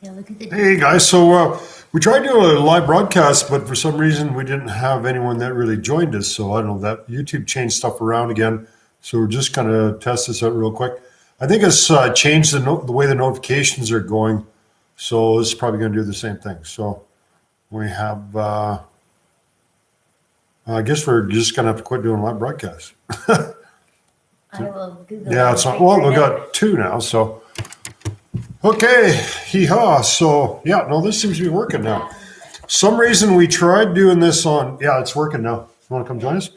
Yeah, look at the Hey guys, so we tried doing a live broadcast, but for some reason we didn't have anyone that really joined us. So I don't know that YouTube changed stuff around again. So we're just gonna test this out real quick. I think it's changed the way the notifications are going. So it's probably gonna do the same thing. So we have, I guess we're just gonna have to quit doing live broadcasts. I will Google Yeah, it it's and not, well, figure we've it out. got two now. So okay, hee haw. So yeah, no, this seems to be working now. Some reason we tried doing this on, yeah, it's working now. You want to come join us?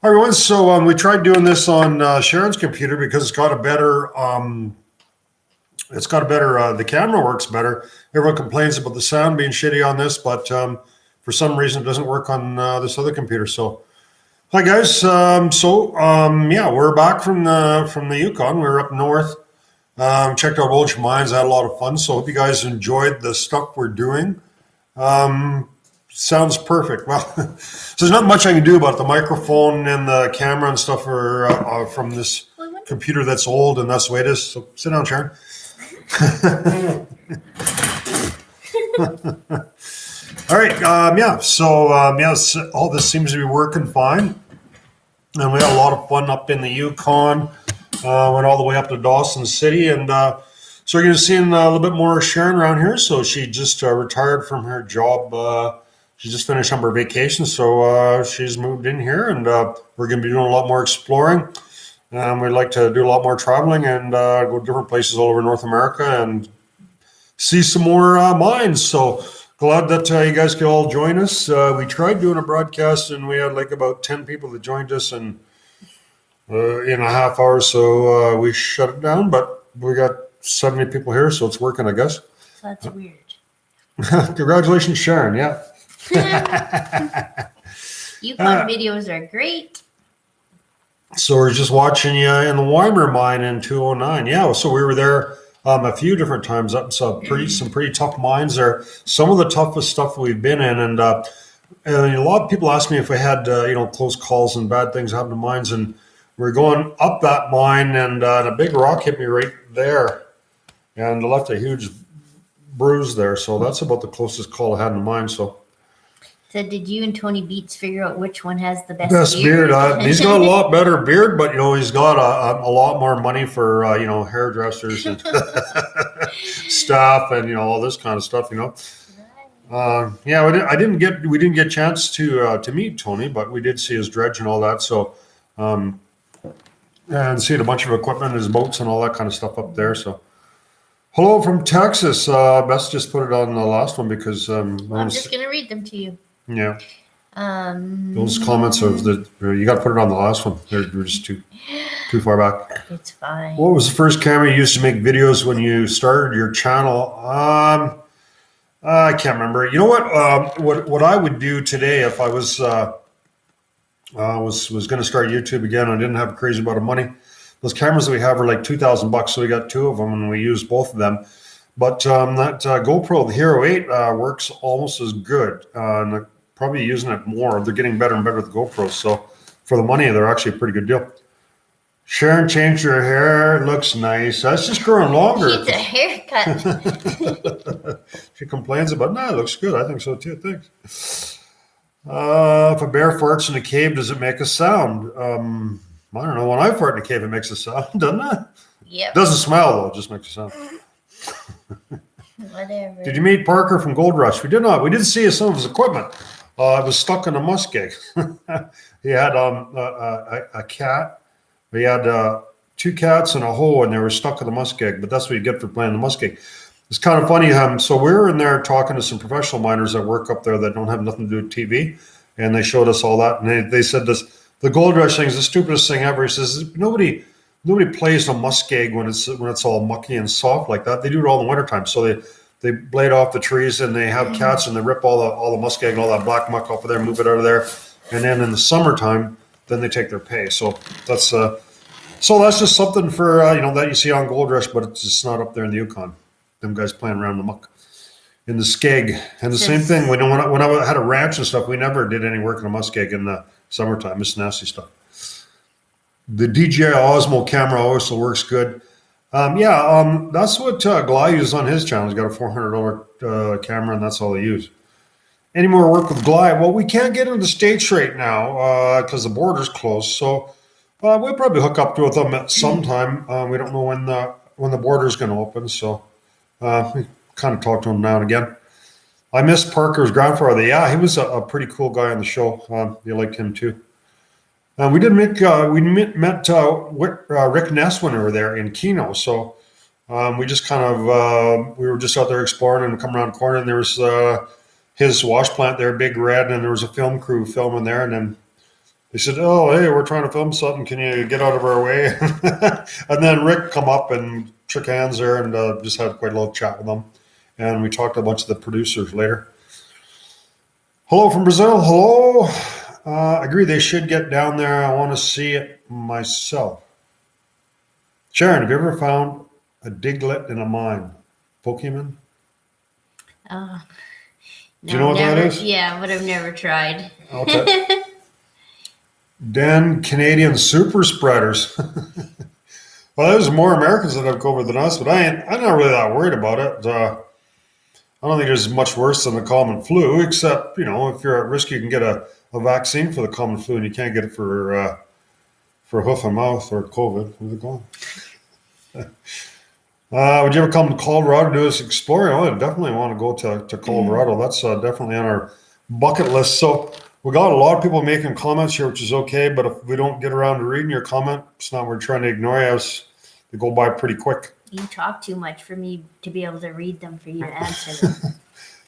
Hi, everyone. So we tried doing this on Sharon's computer because the camera works better. Everyone complains about the sound being shitty on this, but for some reason it doesn't work on this other computer. So, hi guys. Yeah, we're back from the Yukon. We were up north. Checked out Ocean Mines. Had a lot of fun. So hope you guys enjoyed the stuff we're doing. Sounds perfect. Well, so there's not much I can do about it. The microphone and the camera and stuff are from this computer that's old, and that's the way it is. So sit down, Sharon. All right. Yeah. So yes, all this seems to be working fine, and we had a lot of fun up in the Yukon. Went all the way up to Dawson City, and so you're going to see a little bit more of Sharon around here. So she just retired from her job. She just finished up her vacation, so she's moved in here, and we're going to be doing a lot more exploring. We'd like to do a lot more traveling and go to different places all over North America and see some more mines. So glad that you guys could all join us. We tried doing a broadcast, and we had like about 10 people that joined us, and in a half hour, so we shut it down. But we got 70 people here, so it's working, I guess. So that's weird. Congratulations, Sharon. Yeah. Yukon videos are great. So we're just watching you in the Weimer mine in 209. Yeah, so we were there a few different times. Up some pretty tough mines there. Some of the toughest stuff we've been in, and a lot of people ask me if I had close calls and bad things happen to mines, and we're going up that mine, and a big rock hit me right there, and left a huge bruise there. So that's about the closest call I had in the mine. So. So did you and Tony Beats figure out which one has the best Beard. beard? He's got a lot better beard, but he's got a lot more money for hairdressers and staff and all this kind of stuff. Yeah, we didn't get a chance to meet Tony, but we did see his dredge and all that. So and seeing a bunch of equipment, his boats and all that kind of stuff up there. So hello from Texas. Best just put it on the last one because I'm just gonna read them to you. Yeah. Those comments of you got to put it on the last one. They're just too far back. It's fine. What was the first camera you used to make videos when you started your channel? I can't remember. You know what I would do today if I was going to start YouTube again? I didn't have a crazy amount of money. Those cameras that we have are like $2,000, so we got two of them and we used both of them. But that GoPro, the Hero 8, works almost as good. And probably using it more. They're getting better and better with GoPros. So for the money, they're actually a pretty good deal. Sharon changed her hair. It looks nice. That's just growing longer. Needs a haircut. She complains about, it looks good. I think so too. Thanks. If a bear farts in a cave, does it make a sound? I don't know. When I fart in a cave, it makes a sound, doesn't it? Yep. Doesn't smell, though. It just makes a sound. Whatever. Did you meet Parker from Gold Rush? We did not. We did see some of his equipment. It was stuck in a muskeg. He had a cat. He had two cats and a hoe, and they were stuck in the muskeg. But that's what you get for playing the muskeg. It's kind of funny. So we were in there talking to some professional miners that work up there that don't have nothing to do with TV, and they showed us all that. And they said the Gold Rush thing is the stupidest thing ever. He says nobody plays a muskeg when it's all mucky and soft like that. They do it all in the wintertime. So they blade off the trees and they have cats and they rip all the muskeg and all that black muck off of there, move it out of there. And then in the summertime, then they take their pay. So that's just something for that you see on Gold Rush, but it's just not up there in the Yukon. Them guys playing around the muck in the skeg. And the same thing when I had a ranch and stuff, we never did any work in a muskeg in the summertime. It's nasty stuff. The DJI Osmo camera also works good. That's what Gly uses on his channel. He's got a $400 camera, and that's all he uses. Any more work with Gly? Well, we can't get into the States right now because the border's closed. So we'll probably hook up with them at some time. We don't know when the border's going to open. So we kind of talk to him now and again. I miss Parker's grandfather. Yeah, he was a pretty cool guy on the show. You liked him too. We did met Rick Ness when we were there in Keno. So we just kind of we were just out there exploring and coming around the corner, and there was his wash plant there, Big Red, and there was a film crew filming there. And then they said, "Oh, hey, we're trying to film something. Can you get out of our way?" And then Rick come up and shook hands there and just had quite a little chat with them. And we talked to a bunch of the producers later. Hello from Brazil. Hello. I agree they should get down there. I want to see it myself. Sharon, have you ever found a Diglett in a mine? Pokemon? Uh, Do you know what that is? Yeah, but I've never tried. Okay. Then Canadian super spreaders. Well, there's more Americans that have COVID than us, but I'm not really that worried about it. I don't think it's much worse than the common flu, except, if you're at risk, you can get a vaccine for the common flu, and you can't get it for hoof and mouth or COVID. Where's it going? Would you ever come to Colorado to do this exploring? I definitely want to go to Colorado. That's definitely on our bucket list. So we got a lot of people making comments here, which is okay. But if we don't get around to reading your comment, it's not we're trying to ignore you. They go by pretty quick. You talk too much for me to be able to read them for you to answer them.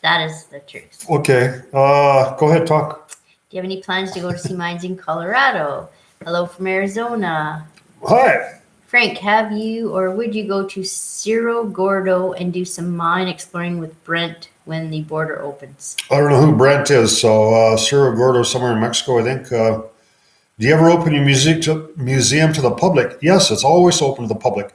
That is the truth. Okay. Go ahead, talk. Do you have any plans to go to see mines in Colorado? Hello from Arizona. Hi. Frank, have you or would you go to Cerro Gordo and do some mine exploring with Brent when the border opens? I don't know who Brent is. So Cerro Gordo, somewhere in Mexico, I think. Do you ever open your museum to the public? Yes, it's always open to the public.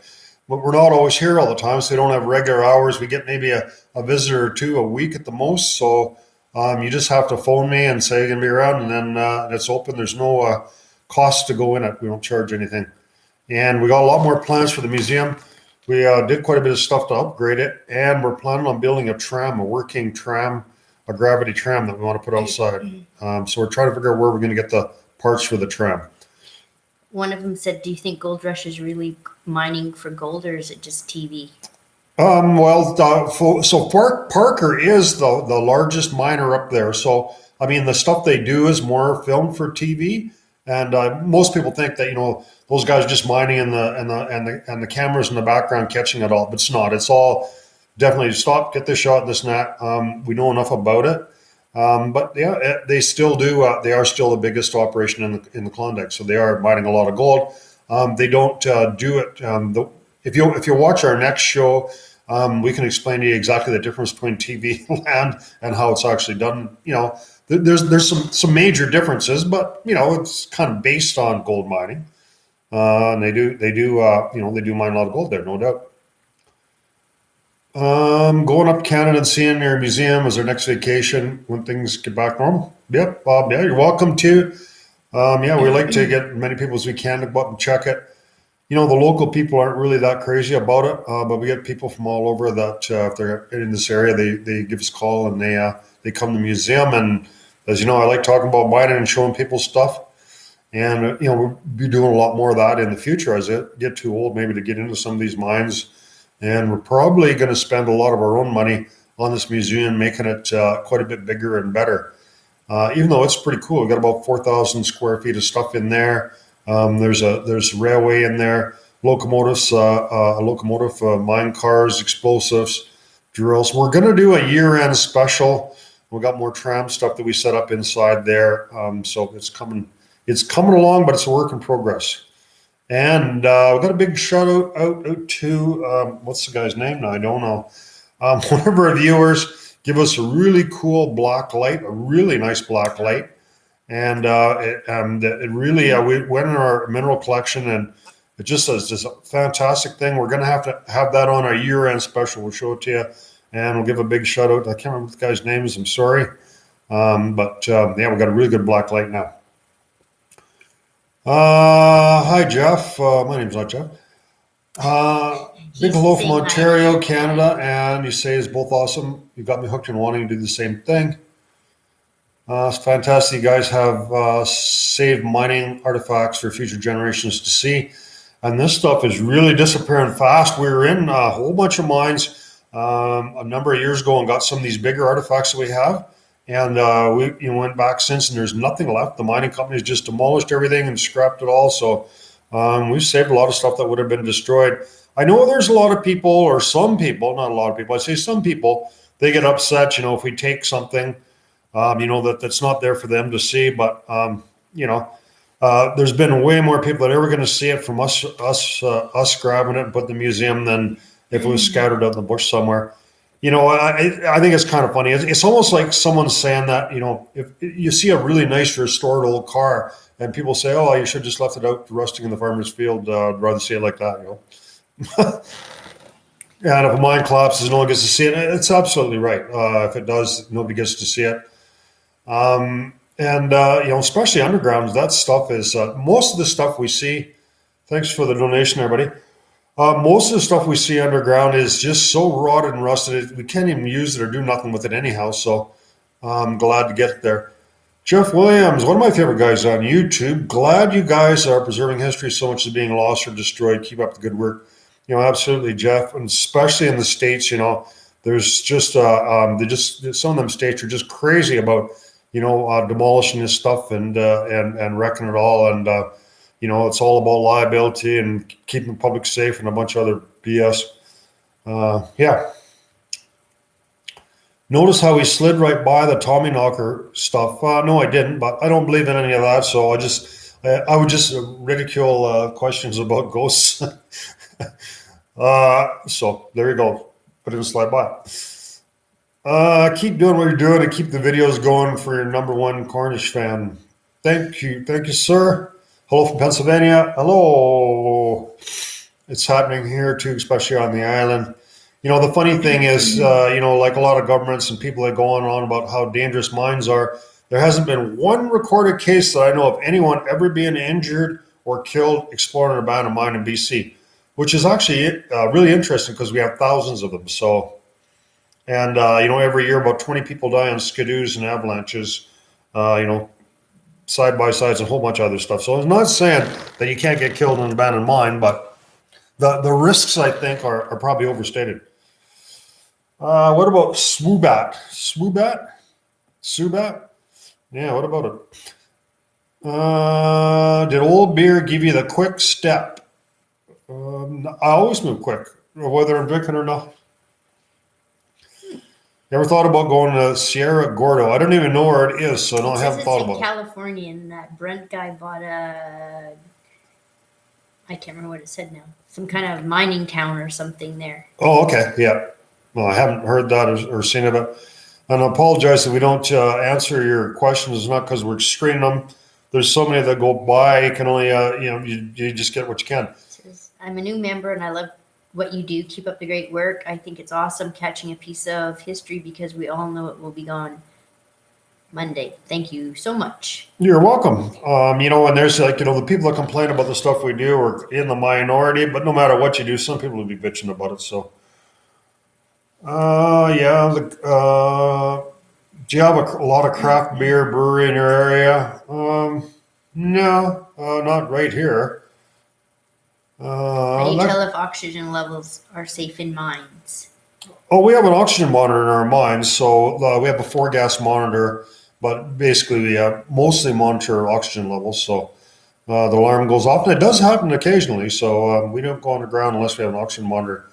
But we're not always here all the time, so we don't have regular hours. We get maybe a visitor or two a week at the most. So you just have to phone me and say you're going to be around, and then it's open. There's no cost to go in it. We don't charge anything. And we got a lot more plans for the museum. We did quite a bit of stuff to upgrade it, and we're planning on building a working tram, a gravity tram that we want to put outside. So we're trying to figure out where we're going to get the parts for the tram. One of them said, do you think Gold Rush is really mining for gold, or is it just TV? Parker is the largest miner up there. So, I mean, the stuff they do is more filmed for TV. And most people think that, those guys are just mining and the cameras in the background catching it all. But it's not. It's all definitely stop, get this shot, this and that. We know enough about it. But yeah, they still do. They are still the biggest operation in the Klondike. So they are mining a lot of gold. They don't do it. If you watch our next show, we can explain to you exactly the difference between TV land and how it's actually done. There's some major differences, but it's kind of based on gold mining. And they do mine a lot of gold there, no doubt. Going up Canada and seeing your museum as our next vacation when things get back normal. Yep, Bob. Yeah, you're welcome to. We like to get as many people as we can to go up and check it. The local people aren't really that crazy about it, but we get people from all over that if they're in this area, they give us a call and they come to the museum. And as you know, I like talking about mining and showing people stuff. And we'll be doing a lot more of that in the future as I get too old, maybe to get into some of these mines. And we're probably going to spend a lot of our own money on this museum, making it quite a bit bigger and better. Even though it's pretty cool, we've got about 4,000 square feet of stuff in there. There's railway in there, locomotives, mine cars, explosives, drills. We're going to do a year-end special. We've got more tram stuff that we set up inside there. So it's coming along, but it's a work in progress. And we've got a big shout out to, what's the guy's name now? I don't know. One of our viewers give us a really cool black light, a really nice black light. And it really, we went in our mineral collection, and it just is just a fantastic thing. We're going to have that on our year-end special. We'll show it to you, and we'll give a big shout out. I can't remember what the guy's name is. I'm sorry. We've got a really good black light now. Hi, Jeff. My name's not Jeff. Big He's hello from saying hi. Ontario, Canada, and you say it's both awesome. You got me hooked and wanting to do the same thing. It's fantastic. You guys have saved mining artifacts for future generations to see. And this stuff is really disappearing fast. We were in a whole bunch of mines a number of years ago and got some of these bigger artifacts that we have. And we went back since, and there's nothing left. The mining companies just demolished everything and scrapped it all. So we've saved a lot of stuff that would have been destroyed. I know there's a lot of people, or some people, not a lot of people, I say some people, they get upset, if we take something that's not there for them to see. But there's been way more people that are ever going to see it from us grabbing it and putting it in the museum than if it was scattered out in the bush somewhere. I think it's kind of funny. It's almost like someone's saying that, if you see a really nice restored old car and people say, oh, you should have just left it out rusting in the farmer's field. I'd rather see it like that, And if a mine collapses, no one gets to see it. It's absolutely right. If it does, nobody gets to see it. Especially underground, that stuff is most of the stuff we see. Thanks for the donation, everybody. Most of the stuff we see underground is just so rotted and rusted, we can't even use it or do nothing with it anyhow. So I'm glad to get it there. Jeff Williams, one of my favorite guys on YouTube. Glad you guys are preserving history so much as being lost or destroyed. Keep up the good work. Absolutely, Jeff, and especially in the States. There's just some of them states are just crazy about demolishing this stuff and wrecking it all, and it's all about liability and keeping the public safe and a bunch of other BS. Yeah. Notice how he slid right by the Tommy Knocker stuff. No, I didn't, but I don't believe in any of that. So I would just ridicule questions about ghosts. So there you go. I didn't slide by. Keep doing what you're doing and keep the videos going for your number one Cornish fan. Thank you, sir. Hello from Pennsylvania. Hello. It's happening here too, especially on the island. The funny thing is, like a lot of governments and people that go on and on about how dangerous mines are, there hasn't been one recorded case that I know of anyone ever being injured or killed exploring an abandoned mine in BC, which is actually really interesting because we have thousands of them. So, and every year about 20 people die on skidoos and avalanches, side by sides and a whole bunch of other stuff. So I'm not saying that you can't get killed in an abandoned mine, but the risks, I think, are probably overstated. What about Swoobat? Subat? Yeah, what about it? Did old beer give you the quick step? I always move quick, whether I'm drinking or not. You ever thought about going to Sierra Gordo? I don't even know where it is, so no, I haven't thought about it. California, and that Brent guy bought I can't remember what it said now. Some kind of mining town or something there. Oh, okay, yeah. Well, I haven't heard that or seen it. And I apologize if we don't answer your questions. It's not because we're screening them. There's so many that go by. You can only, you just get what you can. Says, I'm a new member and I love what you do. Keep up the great work. I think it's awesome catching a piece of history because we all know it will be gone Monday. Thank you so much. You're welcome. And there's the people that complain about the stuff we do are in the minority, but no matter what you do, some people will be bitching about it. So, yeah. Do you have a lot of craft beer brewery in your area? No, not right here. How do you tell if oxygen levels are safe in mines? Oh, we have an oxygen monitor in our mines. So we have a 4-gas monitor, but basically we mostly monitor oxygen levels. So the alarm goes off, and it does happen occasionally. So we don't go underground unless we have an oxygen monitor.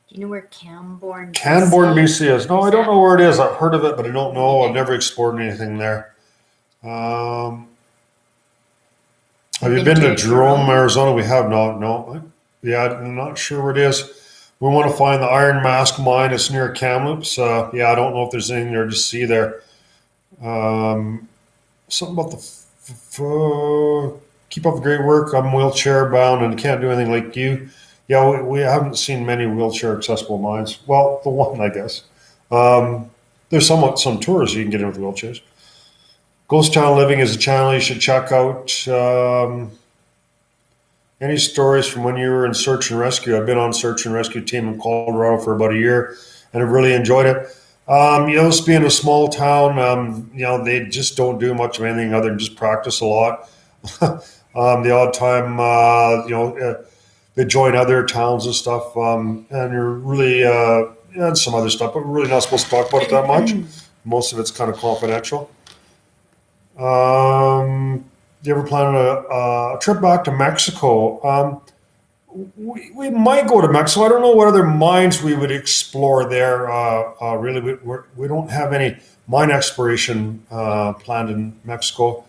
Do you know where Camborne, BC is? No, I don't know where it is. I've heard of it, but I don't know. I've never explored anything there. Have you been to Jerome, Arizona? We have not. No. Yeah, I'm not sure where it is. We want to find the Iron Mask mine. It's near Kamloops. Yeah, I don't know if there's anything there to see there. Something about keep up the great work. I'm wheelchair bound and can't do anything like you. Yeah, we haven't seen many wheelchair accessible mines. Well, the one, I guess. There's some tours you can get in with wheelchairs. Ghost Town Living is a channel you should check out. Any stories from when you were in search and rescue? I've been on search and rescue team in Colorado for about a year, and I've really enjoyed it. This being a small town, they just don't do much of anything other than just practice a lot. The odd time, they join other towns and stuff, and you're really and some other stuff, but we're really not supposed to talk about it that much. Most of it's kind of confidential. Do you ever plan a trip back to Mexico? We might go to Mexico. I don't know what other mines we would explore there. Really, we don't have any mine exploration planned in Mexico.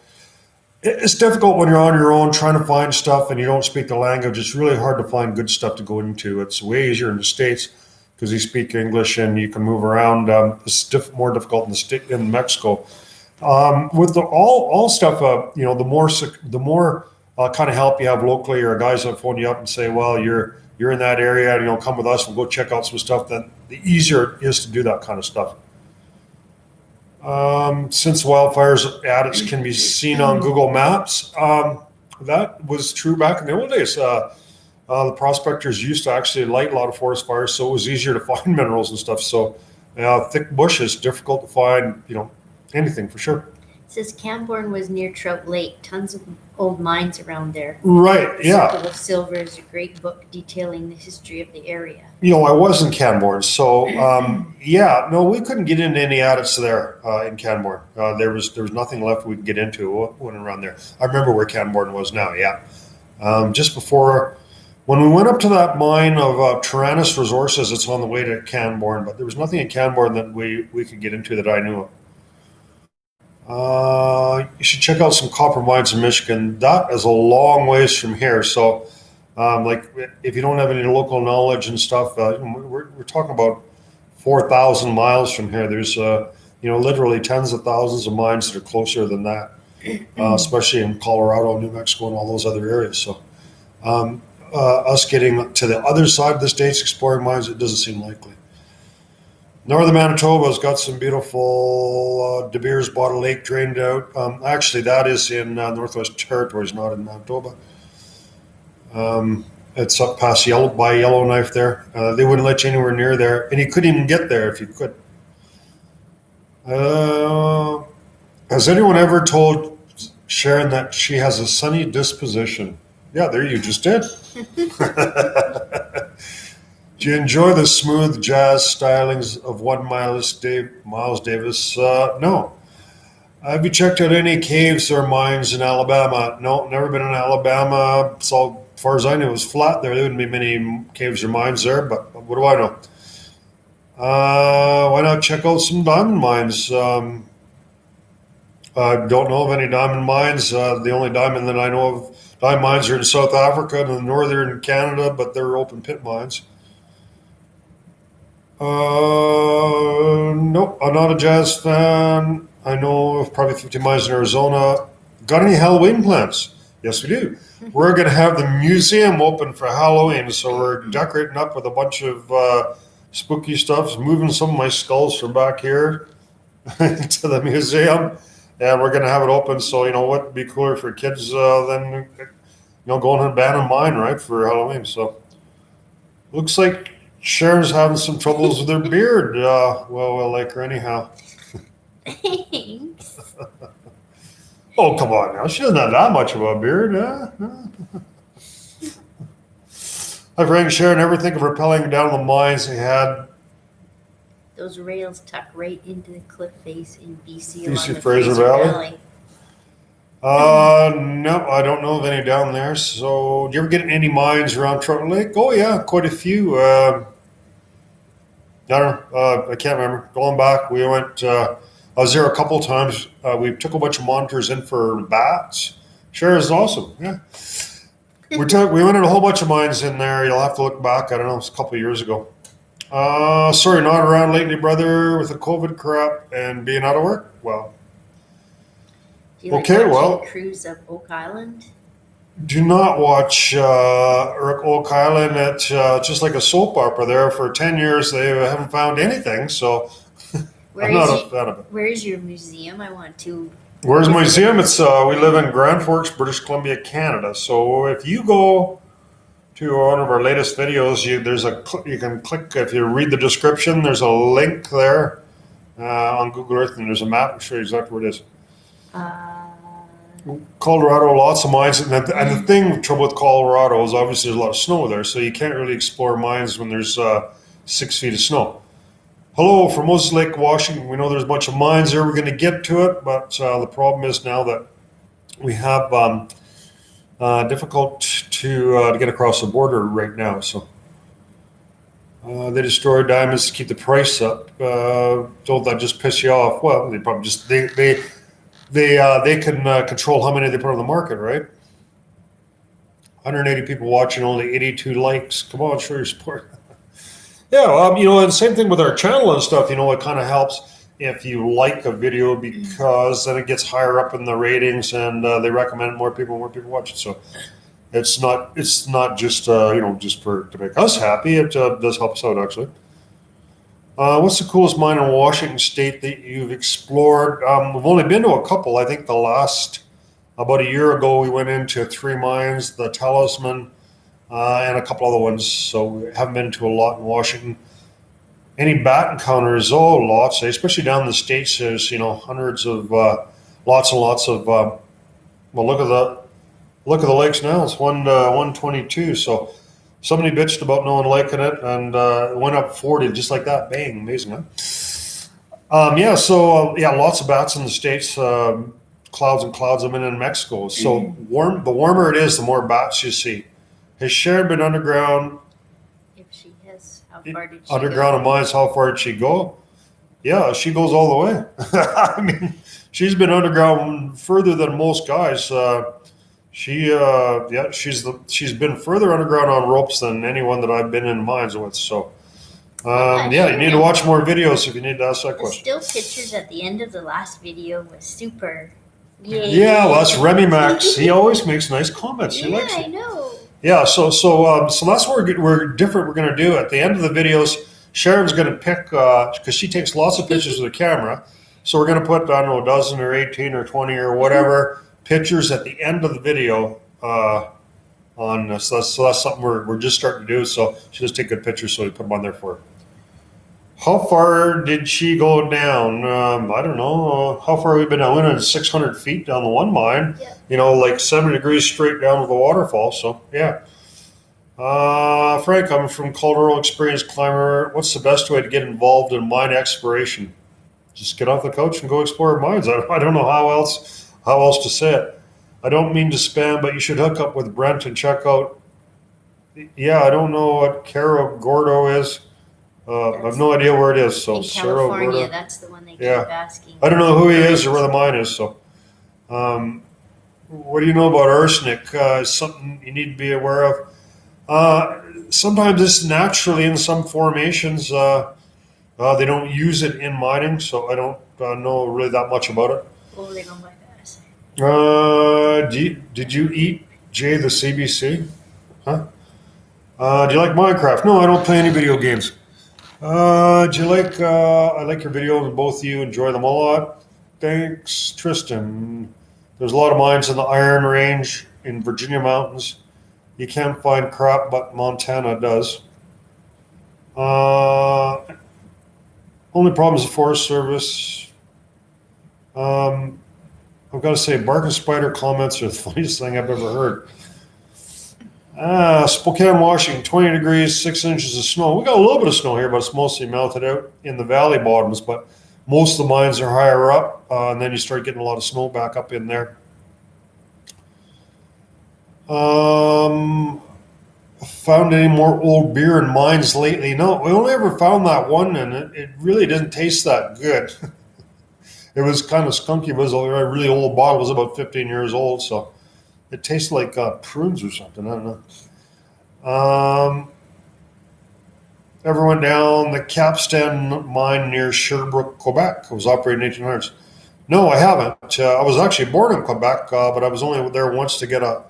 It's difficult when you're on your own trying to find stuff and you don't speak the language. It's really hard to find good stuff to go into. It's way easier in the States because you speak English and you can move around. It's more difficult in Mexico. With all stuff, the more kind of help you have locally, or guys that phone you up and say, "Well, you're in that area, and come with us. We'll go check out some stuff." Then the easier it is to do that kind of stuff. Since wildfires adits can be seen on Google Maps, that was true back in the old days. The prospectors used to actually light a lot of forest fires, so it was easier to find minerals and stuff. So, thick bushes, difficult to find, anything for sure. It says Camborne was near Trout Lake. Tons of old mines around there. Right, yeah. Circle of Silver is a great book detailing the history of the area. I was in Canborn, so we couldn't get into any adits there in Canborn. There was nothing left we could get into when around there. I remember where Canborn was now. Yeah, just before when we went up to that mine of Tyrannus Resources, it's on the way to Canborn, but there was nothing in Canborn that we could get into that I knew of. You should check out some copper mines in Michigan. That is a long ways from here, so. If you don't have any local knowledge and stuff, we're talking about 4,000 miles from here. There's literally tens of thousands of mines that are closer than that, especially in Colorado, New Mexico, and all those other areas. So, us getting to the other side of the states exploring mines, it doesn't seem likely. Northern Manitoba's got some beautiful De Beers Bottle Lake drained out. Actually, that is in Northwest Territories, not in Manitoba. It's up past Yellowknife there. They wouldn't let you anywhere near there, and you couldn't even get there if you could. Has anyone ever told Sharon that she has a sunny disposition? Yeah, there you just did. Do you enjoy the smooth jazz stylings of one Miles Davis? No. Have you checked out any caves or mines in Alabama? No, never been in Alabama. So as far as I knew, it was flat there. There wouldn't be many caves or mines there, but what do I know? Why not check out some diamond mines? I don't know of any diamond mines. The only diamond that I know of, diamond mines are in South Africa and in northern Canada, but they're open pit mines. Nope, I'm not a jazz fan. I know of probably 50 miles in Arizona. Got any Halloween plans? Yes, we do. We're going to have the museum open for Halloween, so we're decorating up with a bunch of spooky stuff, moving some of my skulls from back here to the museum, and we're going to have it open. So what would be cooler for kids than going and abandoned mine, right, for Halloween. So looks like Sharon's having some troubles with her beard. We'll like her anyhow. Thanks. Oh, come on now. She doesn't have that much of a beard. Hi, Frank. Sharon, ever think of rappelling down the mines they had? Those rails tuck right into the cliff face in BC along BC the Fraser Valley? No, I don't know of any down there. So, do you ever get any mines around Trout Lake? Oh, yeah, quite a few. I don't know. I can't remember. Going back, we went. I was there a couple of times. We took a bunch of monitors in for bats. Sure, is awesome. Yeah, we went in a whole bunch of mines in there. You'll have to look back. I don't know. It was a couple of years ago. Sorry, not around lately, brother. With the COVID crap and being out of work. Well. Do you like watching Cruise of Oak Island? Do not watch Oak Island. It's just like a soap opera there. For 10 years, they haven't found anything. So I'm not a fan of it. Where is your museum? I want to. Where's my museum? It's we live in Grand Forks, British Columbia, Canada. So if you go to one of our latest videos. You can click, if you read the description, there's a link there on Google Earth, and there's a map. I'll show you exactly where it is. Colorado, lots of mines, and the thing trouble with Colorado is obviously there's a lot of snow there, so you can't really explore mines when there's 6 feet of snow. Hello from Moses Lake, Washington. We know there's a bunch of mines there. We're going to get to it, but the problem is now that we have difficult to get across the border right now. So they destroy diamonds to keep the price up. Don't that just piss you off? Well, they probably just they can control how many they put on the market, right? 180 people watching, only 82 likes. Come on, show your support. Yeah, and same thing with our channel and stuff. It kind of helps if you like a video, because then it gets higher up in the ratings, and they recommend more people watch it. So it's not just just to make us happy. It does help us out, actually. What's the coolest mine in Washington State that you've explored? We've only been to a couple. I think about a year ago, we went into 3 mines, the Talisman, and a couple other ones. So we haven't been to a lot in Washington. Any bat encounters? Oh, lots, especially down in the States. There's, hundreds of, lots and lots of, well, look at the lakes now. It's 122. So somebody bitched about no one liking it, and it went up 40 just like that. Bang, amazing, huh? Lots of bats in the States. Clouds and clouds of them in Mexico. So the warmer it is, the more bats you see. Has Sharon been underground? If she has, how far did she underground in mines? How far did she go? Yeah, she goes all the way. I mean, she's been underground further than most guys. She's been further underground on ropes than anyone that I've been in mines with. So, you need to watch more videos if you need to ask that question. Still pictures at the end of the last video was super. Yay. Yeah, well, that's Remy Max. He always makes nice comments. He likes it. I know. Yeah, so that's what we're different. We're going to do at the end of the videos. Sharon's going to pick because she takes lots of pictures with a camera. So we're going to put, I don't know, a dozen or 18 or 20 or whatever pictures at the end of the video on this. So that's something we're just starting to do. So she just take good pictures, so we put them on there for her. How far did she go down? I don't know. How far have we been down? We went 600 feet down the one mine. Yeah. Like 70 degrees straight down to the waterfall. So, yeah. Frank, I'm from Colorado, experienced climber. What's the best way to get involved in mine exploration? Just get off the couch and go explore mines. I don't know how else to say it. I don't mean to spam, but you should hook up with Brent and check out. Yeah, I don't know what Cerro Gordo is. I have no idea where it is. So in California, that's the one they keep asking. I don't know who he is or where the mine is. So, what do you know about arsenic? Something you need to be aware of. Sometimes it's naturally in some formations. They don't use it in mining, so I don't know really that much about it. Oh, they don't like that. Did you eat Jay the CBC? Huh? Do you like Minecraft? No, I don't play any video games. Do you like? I like your videos. Both of you enjoy them a lot. Thanks, Tristan. There's a lot of mines in the Iron Range in Virginia mountains. You can't find crap, but Montana does. Only problem is the Forest Service. I've got to say, barking spider comments are the funniest thing I've ever heard. Spokane, Washington, 20 degrees, 6 inches of snow. We got a little bit of snow here, but it's mostly melted out in the valley bottoms. But most of the mines are higher up, and then you start getting a lot of snow back up in there. Found any more old beer in mines lately? No, we only ever found that one, and it really didn't taste that good. It was kind of skunky. It was a really old bottle. It was about 15 years old, so it tasted like prunes or something. I don't know. Ever went down the Capstan mine near Sherbrooke, Quebec? It was operated in 1800s. No, I haven't. I was actually born in Quebec, but I was only there once to get an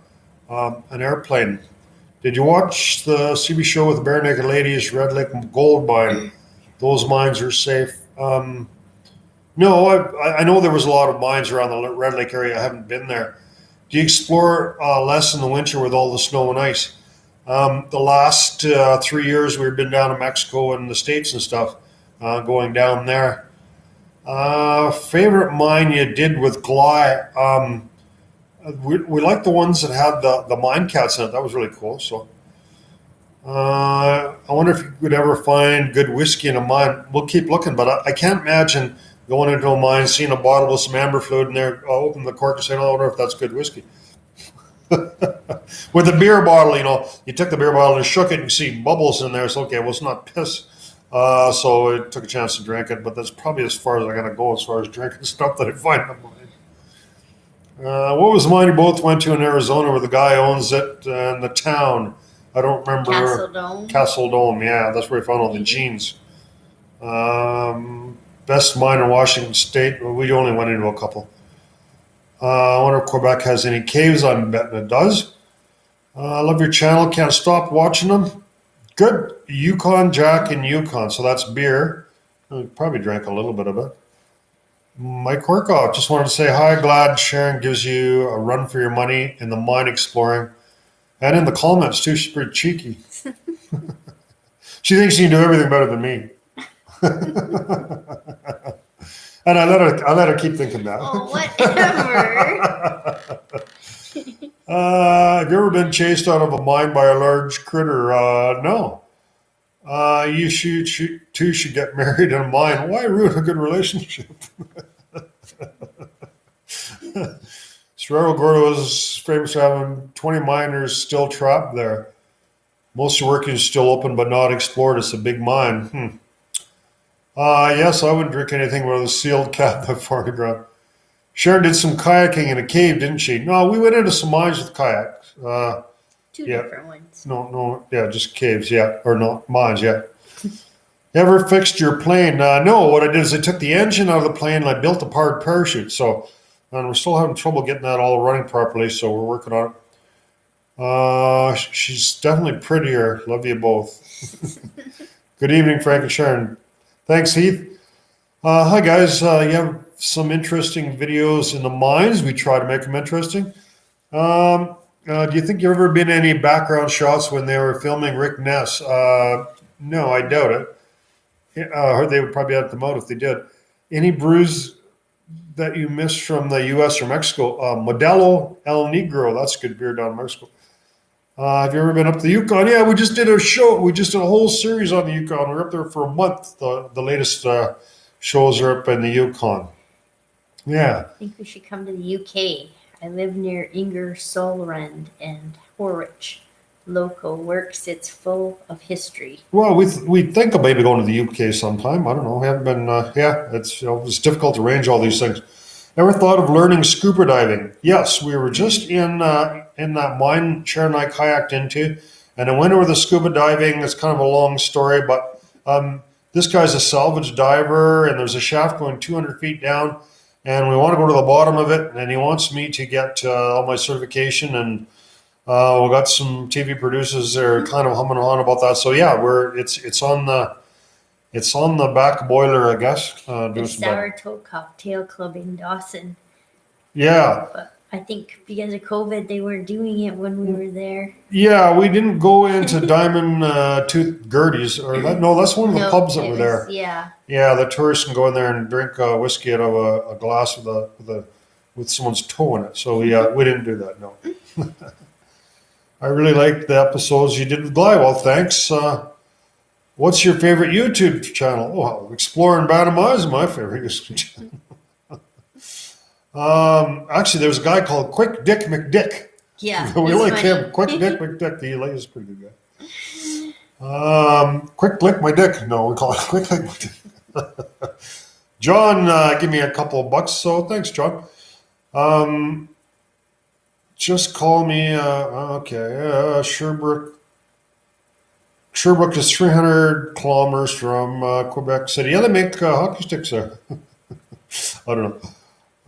airplane. Did you watch the CB show with the Bare Naked Ladies, Red Lake Gold Mine? Those mines are safe. No, I know there was a lot of mines around the Red Lake area. I haven't been there. Do you explore less in the winter with all the snow and ice? The last 3 years we've been down to Mexico and the States and stuff, going down there. Favorite mine you did with Gly? We like the ones that had the mine cats in it. That was really cool. So I wonder if you could ever find good whiskey in a mine. We'll keep looking, but I can't imagine going into a mine, seeing a bottle with some amber fluid in there, open the cork and saying, "Oh, I wonder if that's good whiskey." With the beer bottle, you took the beer bottle and shook it, and you see bubbles in there. It's okay. Well, it's not piss. So I took a chance to drink it, but that's probably as far as I gotta go as far as drinking stuff that I find in the mine. What was the mine you both went to in Arizona where the guy owns it and the town? I don't remember. Castle Dome. Castle Dome, yeah, that's where we found all the jeans. Best mine in Washington State. Well, we only went into a couple. I wonder if Quebec has any caves. I'm betting it does. I love your channel. Can't stop watching them. Good. Yukon Jack in Yukon. So that's beer. I probably drank a little bit of it. Mike Workoff, just wanted to say hi. Glad Sharon gives you a run for your money in the mine exploring. And in the comments, too. She's pretty cheeky. She thinks she can do everything better than me. And I let her keep thinking that. Oh, whatever. Have you ever been chased out of a mine by a large critter? No. You two should get married in a mine. Why ruin a good relationship? Cerro Gordo is famous for having 20 miners still trapped there. Most of the work is still open but not explored. It's a big mine. Yes, I wouldn't drink anything with a sealed cap that far underground. Sharon did some kayaking in a cave, didn't she? No, we went into some mines with kayaks. Two different ones. No, yeah, just caves, yeah, or no, mines, yeah. Ever fixed your plane? No, what I did is I took the engine out of the plane and I built a hard parachute. And we're still having trouble getting that all running properly, so we're working on it. She's definitely prettier. Love you both. Good evening, Frank and Sharon. Thanks, Heath. Hi, guys. You have some interesting videos in the mines. We try to make them interesting. Do you think you've ever been any background shots when they were filming Rick Ness? No, I doubt it. They would probably have them out if they did. Any brews that you missed from the U.S. or Mexico? Modelo El Negro. That's good beer down in Mexico. Have you ever been up to the Yukon? Yeah, we just did a show. We just did a whole series on the Yukon. We were up there for a month. The latest shows are up in the Yukon. Yeah. I think we should come to the UK. I live near Ingersollrand and Horwich. Local works. It's full of history. Well, we think of maybe going to the UK sometime. I don't know. We haven't been. It's difficult to arrange all these things. Ever thought of learning scuba diving? Yes, we were just in that mine Sharon and I kayaked into, and I went over the scuba diving. It's kind of a long story, but this guy's a salvage diver, and there's a shaft going 200 feet down, and we want to go to the bottom of it, and he wants me to get all my certification, and we got some TV producers that are kind of humming on about that. So yeah, it's on the back boiler, I guess. The Sourdough Cocktail Club in Dawson. Yeah. But I think because of COVID, they weren't doing it when we were there. Yeah, we didn't go into Diamond Tooth Gertie's or that. No, that's one of the pubs that were there. Yeah. Yeah, the tourists can go in there and drink whiskey out of a glass with someone's toe in it. So we didn't do that. No. I really liked the episodes you did with Gly. Well, thanks. What's your favorite YouTube channel? Oh, Exploring Bantam is my favorite YouTube channel. Actually, there's a guy called Quick Dick McDick. Yeah. We like him. Quick Dick McDick. He's a pretty good guy. Quick Lick My Dick. No, we call it Quick Lick My Dick. John, give me a couple of bucks. So thanks, John. Just call me. Sherbrooke is 300 kilometers from Quebec City. Yeah, they make hockey sticks there. I don't know.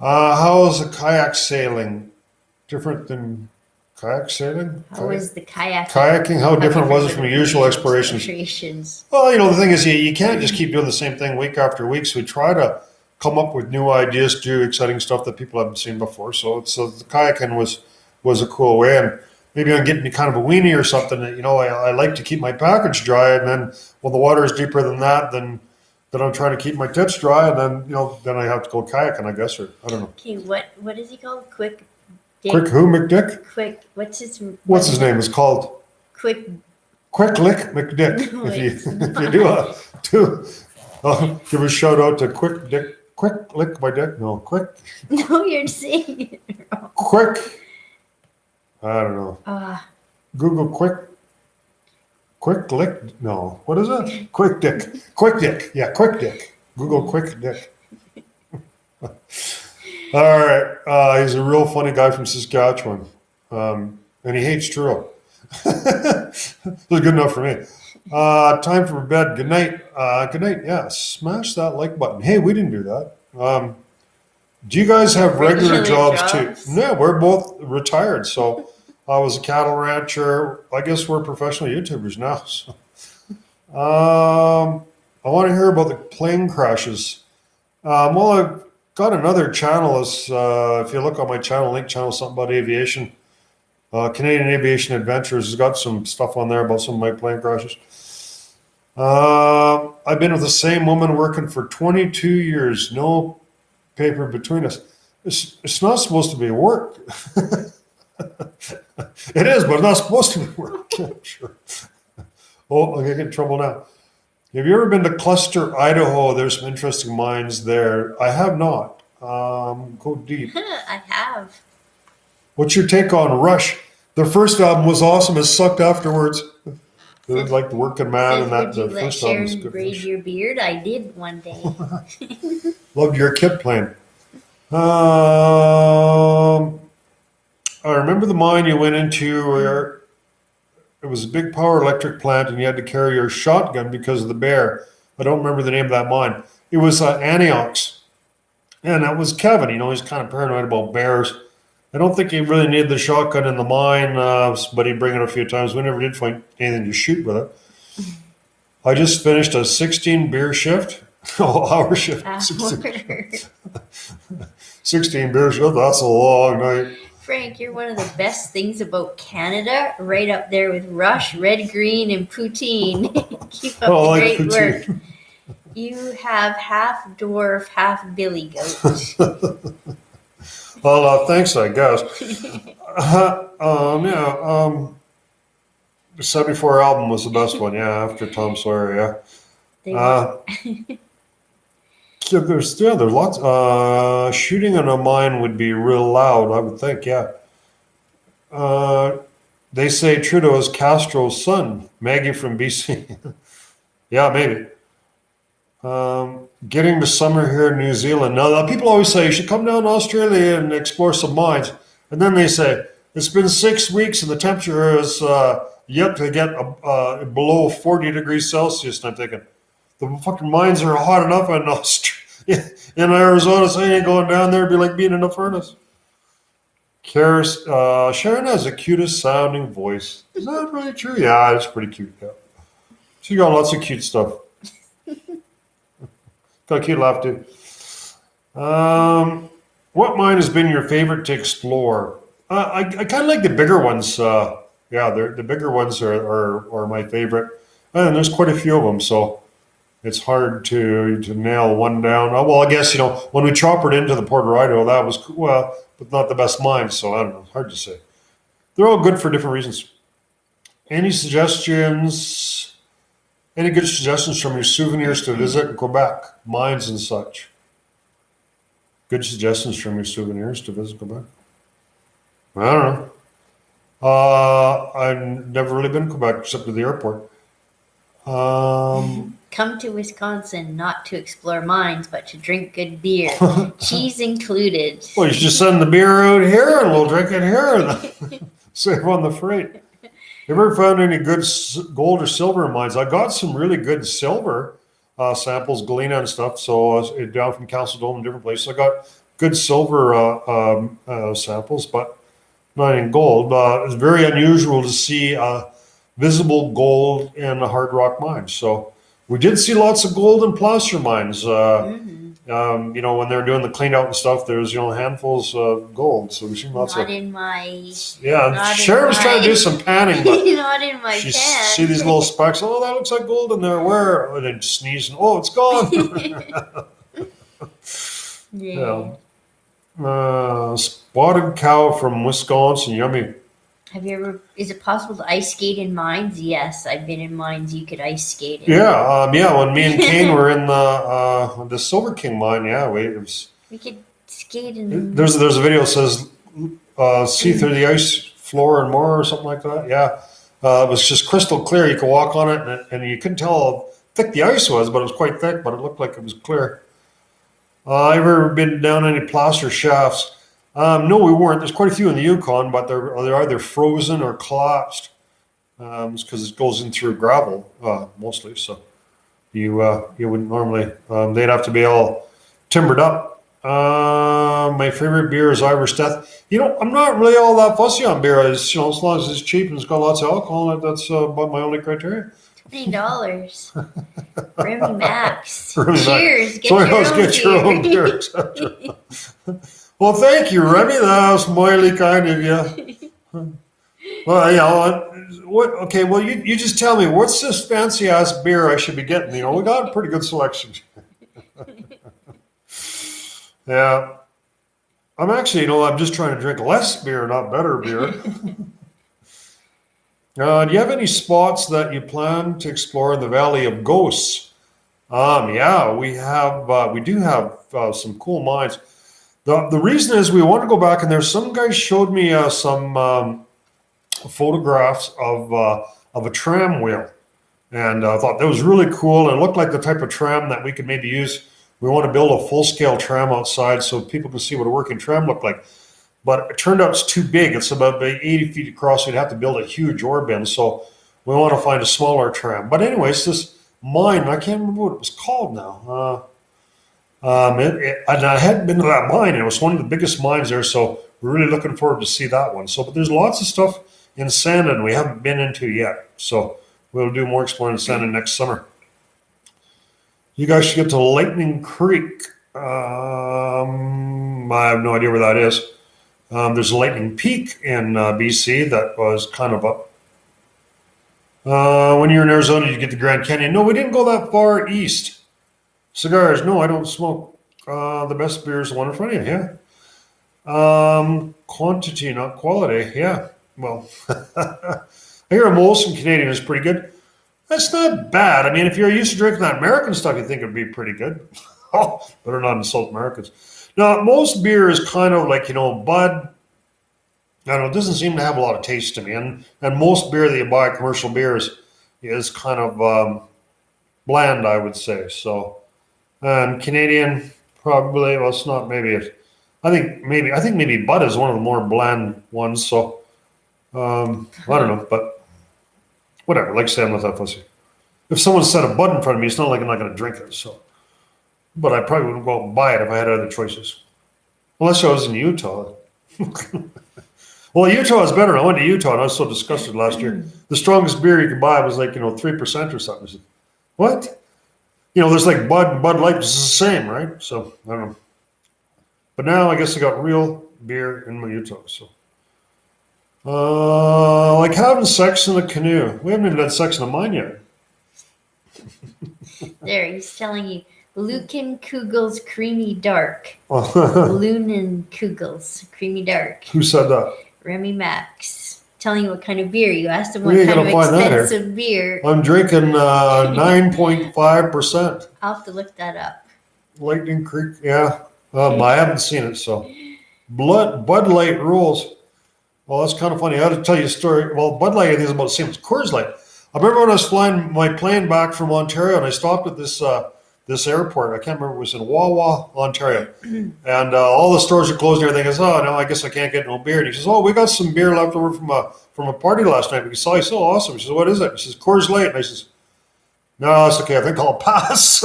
How is the kayak sailing? Different than kayak sailing? How was the kayaking? Kayaking, how different was it from your usual explorations? Well, the thing is, you can't just keep doing the same thing week after week. So we try to come up with new ideas, do exciting stuff that people haven't seen before. So the kayaking was a cool way. And maybe I'm getting kind of a weenie or something. That, I like to keep my package dry, and then when the water is deeper than that, then I'm trying to keep my tits dry, and then I have to go kayaking, I guess, or I don't know. Okay, what is he called? Quick Dick. Quick who, McDick? Quick. What's his name? It's called Quick. Quick Lick McDick. No, if it's you give a shout out to Quick Dick. Quick Lick my dick. No, Quick. No, you're saying it wrong. Quick. I don't know. Google Quick Lick. No, what is it? Quick Dick. Quick Dick. Yeah, Quick Dick. Google Quick Dick. All right. He's a real funny guy from Saskatchewan. And he hates churro. That's good enough for me. Time for bed. Good night. Good night. Yeah. Smash that like button. Hey, we didn't do that. Do you guys have regular jobs too? No, we're both retired. So I was a cattle rancher. I guess we're professional YouTubers now. So. I want to hear about the plane crashes. Well, I've got another channel. If you look on my channel, link channel, something about aviation. Canadian Aviation Adventures has got some stuff on there about some of my plane crashes. I've been with the same woman working for 22 years. No paper between us. It's not supposed to be work. It is, but it's not supposed to be work. Sure. Oh, I'm going to get in trouble now. Have you ever been to Cluster, Idaho? There's some interesting mines there. I have not. Go deep. I have. What's your take on Rush? Their first album was awesome. It sucked afterwards. They looked like the Working Man, and that the first album was Sharon good. braid your beard? I did one day. Loved your kit playing. I remember the mine you went into where it was a big power electric plant, and you had to carry your shotgun because of the bear. I don't remember the name of that mine. It was Antiochs, and that was Kevin. He's kind of paranoid about bears. I don't think he really needed the shotgun in the mine, but he'd bring it a few times. We never did find anything to shoot with it. I just finished a 16 beer shift. Hour shift. 16 beer shift. That's a long night. Frank, you're one of the best things about Canada, right up there with Rush, Red Green, and Poutine. Keep up the great poutine. work. You have half dwarf, half billy goat. Well, thanks, I guess. The 74 album was the best one, yeah, after Tom Sawyer, yeah. There's lots. Shooting in a mine would be real loud, I would think, yeah. They say Trudeau is Castro's son, Maggie from BC. Yeah, maybe. Getting to summer here in New Zealand. Now, people always say you should come down to Australia and explore some mines. And then they say, it's been 6 weeks and the temperature is yet to get below 40 degrees Celsius. And I'm thinking, the fucking mines are hot enough in Arizona, so you ain't going down there. It'd be like being in a furnace. Sharon has the cutest sounding voice. Is that really true? Yeah, it's pretty cute. Yeah. She got lots of cute stuff. Got a cute laugh too. What mine has been your favorite to explore? I kind of like the bigger ones. The bigger ones are my favorite, and there's quite a few of them. So it's hard to nail one down. Well, I guess when we choppered into the Port of Idaho, that was cool, but not the best mine. So I don't know. Hard to say. They're all good for different reasons. Any suggestions? Any good suggestions from your souvenirs to visit in Quebec, mines and such? Good suggestions from your souvenirs to visit Quebec? I don't know. I've never really been to Quebec except to the airport. Come to Wisconsin not to explore mines, but to drink good beer. Cheese included. Well, you should just send the beer out here and we'll drink it here and save on the freight. You ever found any good gold or silver mines? I got some really good silver samples, Galena and stuff. So down from Council Dome and different places, I got good silver samples, but not in gold. It's very unusual to see visible gold in a hard rock mine. So we did see lots of gold in placer mines. You know, when they're doing the clean out and stuff, there's, you know, handfuls of gold. So we've seen lots Not of. in my. Yeah, not Sharon in was trying to do my- some panning, but Not in my she pan. see these little specks. Oh, that looks like gold in there. Where? And then sneezing. Oh, it's gone. Yeah. Spotted cow from Wisconsin. Yummy. Have you ever? Is it possible to ice skate in mines? Yes, I've been in mines. You could ice skate in. Yeah. When me and Kane were in the Silver King mine, yeah, it was. We could skate in. There's a video that says see through the ice floor and more or something like that. Yeah, it was just crystal clear. You could walk on it, and you couldn't tell how thick the ice was, but it was quite thick. But it looked like it was clear. Ever been down any placer shafts? No, we weren't. There's quite a few in the Yukon, but they're either frozen or collapsed. It's because it goes in through gravel mostly. So you wouldn't normally. They'd have to be all timbered up. My favorite beer is Irish Death. You know, I'm not really all that fussy on beer. As long as it's cheap and it's got lots of alcohol in it, that's about my only criteria. $20. Remy Max. Remy Max. Cheers. Get Sorry, your let's own get your own beer, etc. Well, thank you, Remy. That was mighty kind of you. Well, you know, what? Okay, well, you just tell me what's this fancy ass beer I should be getting. You know, we got a pretty good selection. Yeah, I'm actually, you know, I'm just trying to drink less beer, not better beer. Do you have any spots that you plan to explore in the Valley of Ghosts? Yeah, we do have some cool mines. The reason is we want to go back, and there's some guy showed me some photographs of a tram wheel, and I thought that was really cool, and it looked like the type of tram that we could maybe use. We want to build a full-scale tram outside so people can see what a working tram looked like. But it turned out it's too big. It's about 80 feet across. We'd have to build a huge ore bin, so we want to find a smaller tram. But anyways, this mine, I can't remember what it was called now. And I hadn't been to that mine. It was one of the biggest mines there, so we're really looking forward to see that one. So, but there's lots of stuff in Sandon we haven't been into yet. So we'll do more exploring in Sandon next summer. You guys should get to Lightning Creek. I have no idea where that is. There's a Lightning Peak in BC that was kind of up. When you're in Arizona, you get the Grand Canyon. No, we didn't go that far east. Cigars, no, I don't smoke. The best beer is the one in front of you, yeah. Quantity, not quality, yeah. Well, I hear a Molson Canadian is pretty good. That's not bad. I mean, if you're used to drinking that American stuff, you think it'd be pretty good. Oh, better not insult Americans. Now, most beer is kind of like, you know, Bud. I don't know, it doesn't seem to have a lot of taste to me. And most beer that you buy, commercial beers, is kind of bland, I would say. So, and Canadian, probably, well, it's not maybe it. I think maybe Bud is one of the more bland ones. So, I don't know, but whatever. Like I said, I'm not that fussy. If someone set a Bud in front of me, it's not like I'm not going to drink it. So, but I probably wouldn't go out and buy it if I had other choices. Unless I was in Utah. Well, Utah is better. I went to Utah and I was so disgusted last year. The strongest beer you could buy was like, 3% or something. I said, what? There's like Bud and Bud Light, it's the same, right? So, I don't know. But now I guess I got real beer in my Utah. So, like having sex in a canoe. We haven't even had sex in a mine yet. There, he's telling you. Lucan Kugel's Creamy Dark. Lunan Kugel's Creamy Dark. Who said that? Remy Max. Telling you what kind of beer. You asked him We what ain't kind of gonna find that here. expensive beer. I'm drinking 9.5%. I'll have to look that up. Lightning Creek, yeah. I haven't seen it, so. Bud Light rules. Well, that's kind of funny. I had to tell you a story. Well, Bud Light, I think, is about the same as Coors Light. I remember when I was flying my plane back from Ontario, and I stopped at this airport. I can't remember. It was in Wawa, Ontario. And all the stores are closed and everything. I said, oh, no, I guess I can't get no beer. And he says, oh, we got some beer left over from a party last night. We saw you. So awesome. He says, what is it? He says, Coors Light. And I says, no, it's okay. I think I'll pass.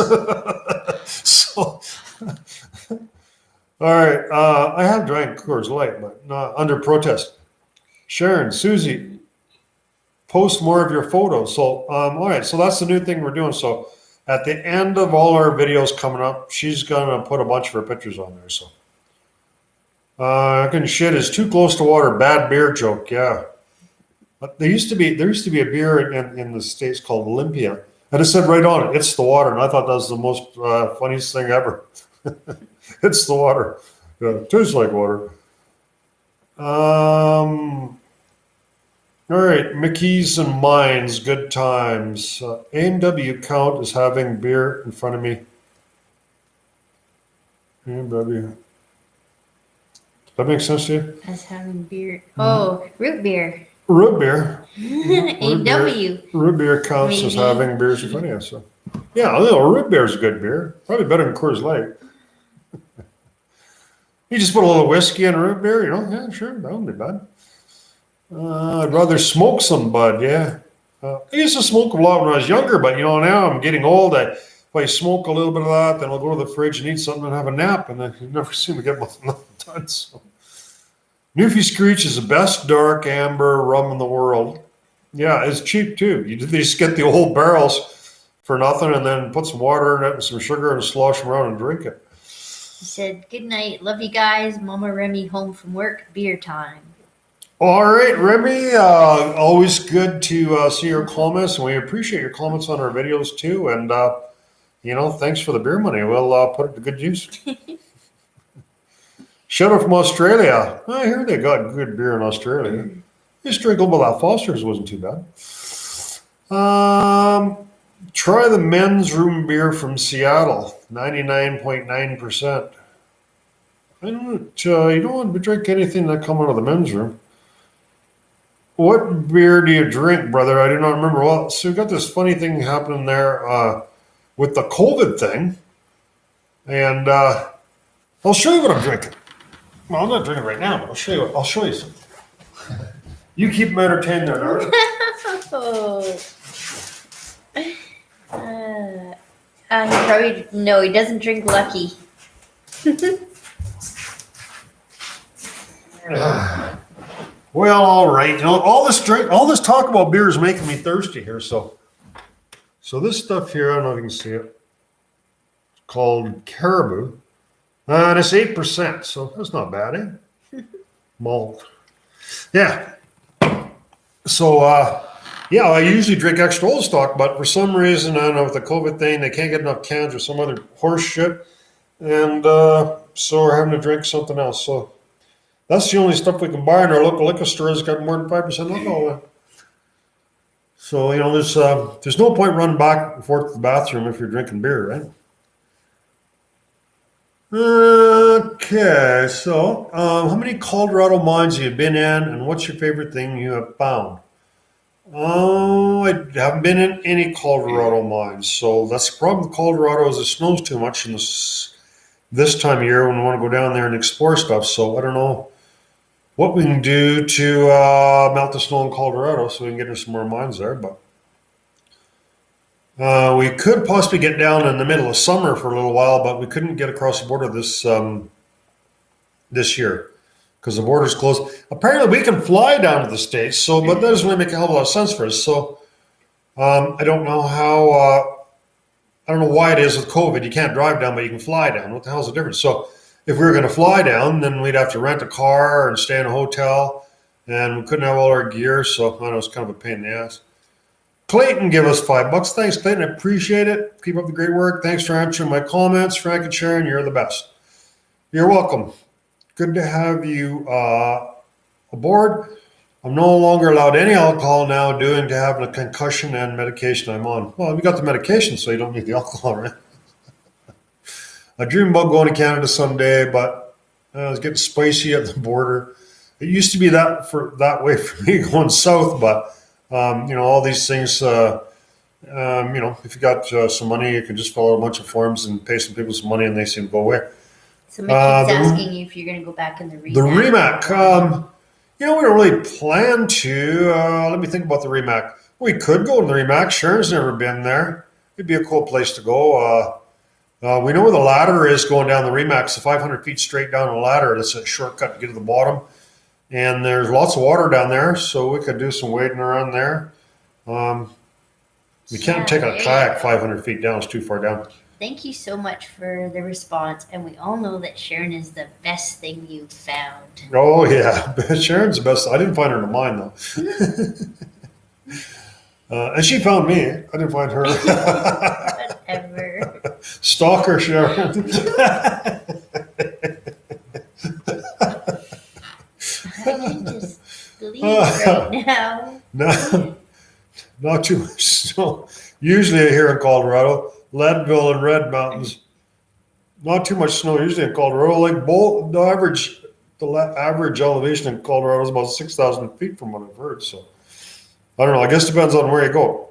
So, all right. I have drank Coors Light, but not under protest. Sharon, Susie, post more of your photos. So, all right. So that's the new thing we're doing. So at the end of all our videos coming up, she's gonna put a bunch of her pictures on there. So, fucking shit is too close to water. Bad beer joke. Yeah, but there used to be a beer in the States called Olympia, and it said right on it, "It's the water," and I thought that was the most funniest thing ever. It's the water. Yeah, it tastes like water. All right, Mickey's and Mines, good times. A&W count is having beer in front of me. A&W. That makes sense to you? As having beer. Oh, root beer. Root beer. A&W. Root beer counts as having beers in front of you. So, yeah, I know root beer is a good beer. Probably better than Coors Light. You just put a little whiskey in root beer, Yeah, sure, that wouldn't be bad. I'd rather smoke some bud, yeah. I used to smoke a lot when I was younger, but now I'm getting old. If I smoke a little bit of that, then I'll go to the fridge and eat something and have a nap, and then you never seem to get nothing done. So. Newfie Screech is the best dark amber rum in the world. Yeah, it's cheap too. They just get the old barrels for nothing and then put some water in it and some sugar and slosh them around and drink it. He said, "Good night. Love you guys. Mama Remy home from work. Beer time." All right, Remy, always good to see your comments, and we appreciate your comments on our videos too. And, thanks for the beer money. We'll put it to good use. Sharon from Australia. I hear they got good beer in Australia. Just drink a little bit of that Foster's, wasn't too bad. Try the men's room beer from Seattle, 99.9%. I don't, you don't want to drink anything that come out of the men's room. What beer do you drink, brother? I do not remember. Well, so we've got this funny thing happening there with the COVID thing. And I'll show you what I'm drinking. Well, I'm not drinking right now, but I'll show you something. You keep them entertained there, Darla. He doesn't drink Lucky. Well, all right. All this talk about beer is making me thirsty here. So this stuff here, I don't know if you can see it. It's called Caribou. And it's 8%, so that's not bad, eh? Malt. Yeah. So, I usually drink extra old stock, but for some reason, I don't know, with the COVID thing, they can't get enough cans or some other horse shit. And so we're having to drink something else. So that's the only stuff we can buy in our local liquor store that's got more than 5% alcohol in. So, there's no point running back and forth to the bathroom if you're drinking beer, right? Okay, so how many Colorado mines have you been in, and what's your favorite thing you have found? Oh, I haven't been in any Colorado mines, so that's the problem with Colorado is it snows too much in this time of year when we want to go down there and explore stuff. So I don't know what we can do to melt the snow in Colorado so we can get into some more mines there, but. We could possibly get down in the middle of summer for a little while, but we couldn't get across the border this year because the border's closed. Apparently, we can fly down to the States, but that doesn't really make a hell of a lot of sense for us. So I don't know I don't know why it is with COVID. You can't drive down, but you can fly down. What the hell's the difference? So if we were going to fly down, then we'd have to rent a car and stay in a hotel, and we couldn't have all our gear. So I know it's kind of a pain in the ass. Clayton give us $5. Thanks, Clayton. I appreciate it. Keep up the great work. Thanks for answering my comments. Frank and Sharon, you're the best. You're welcome. Good to have you aboard. I'm no longer allowed any alcohol now due to having a concussion and medication I'm on. Well, you got the medication, so you don't need the alcohol, right? I dream about going to Canada someday, but it's getting spicy at the border. It used to be that way for me going south, but all these things, if you got some money, you can just fill out a bunch of forms and pay some people some money and they seem to go away. So Mickey's asking you if you're going to go back in the REMAC. The REMAC, we don't really plan to. Let me think about the REMAC. We could go to the REMAC. Sharon's never been there. It'd be a cool place to go. We know where the ladder is going down the REMAC. So 500 feet straight down the ladder. That's a shortcut to get to the bottom. And there's lots of water down there, so we could do some wading around there. You can't Yeah, take a there you kayak go. 500 feet down. It's too far down. Thank you so much for the response. And we all know that Sharon is the best thing you've found. Oh, yeah. Sharon's the best. I didn't find her in mine, though. And she found me. I didn't find her. Whatever. Stalker Sharon. I can just leave right now. No, not too much snow. Usually here in Colorado, Leadville and Red Mountains, not too much snow. Usually in Colorado, like the average elevation in Colorado is about 6,000 feet from what I've heard. So I don't know. I guess it depends on where you go.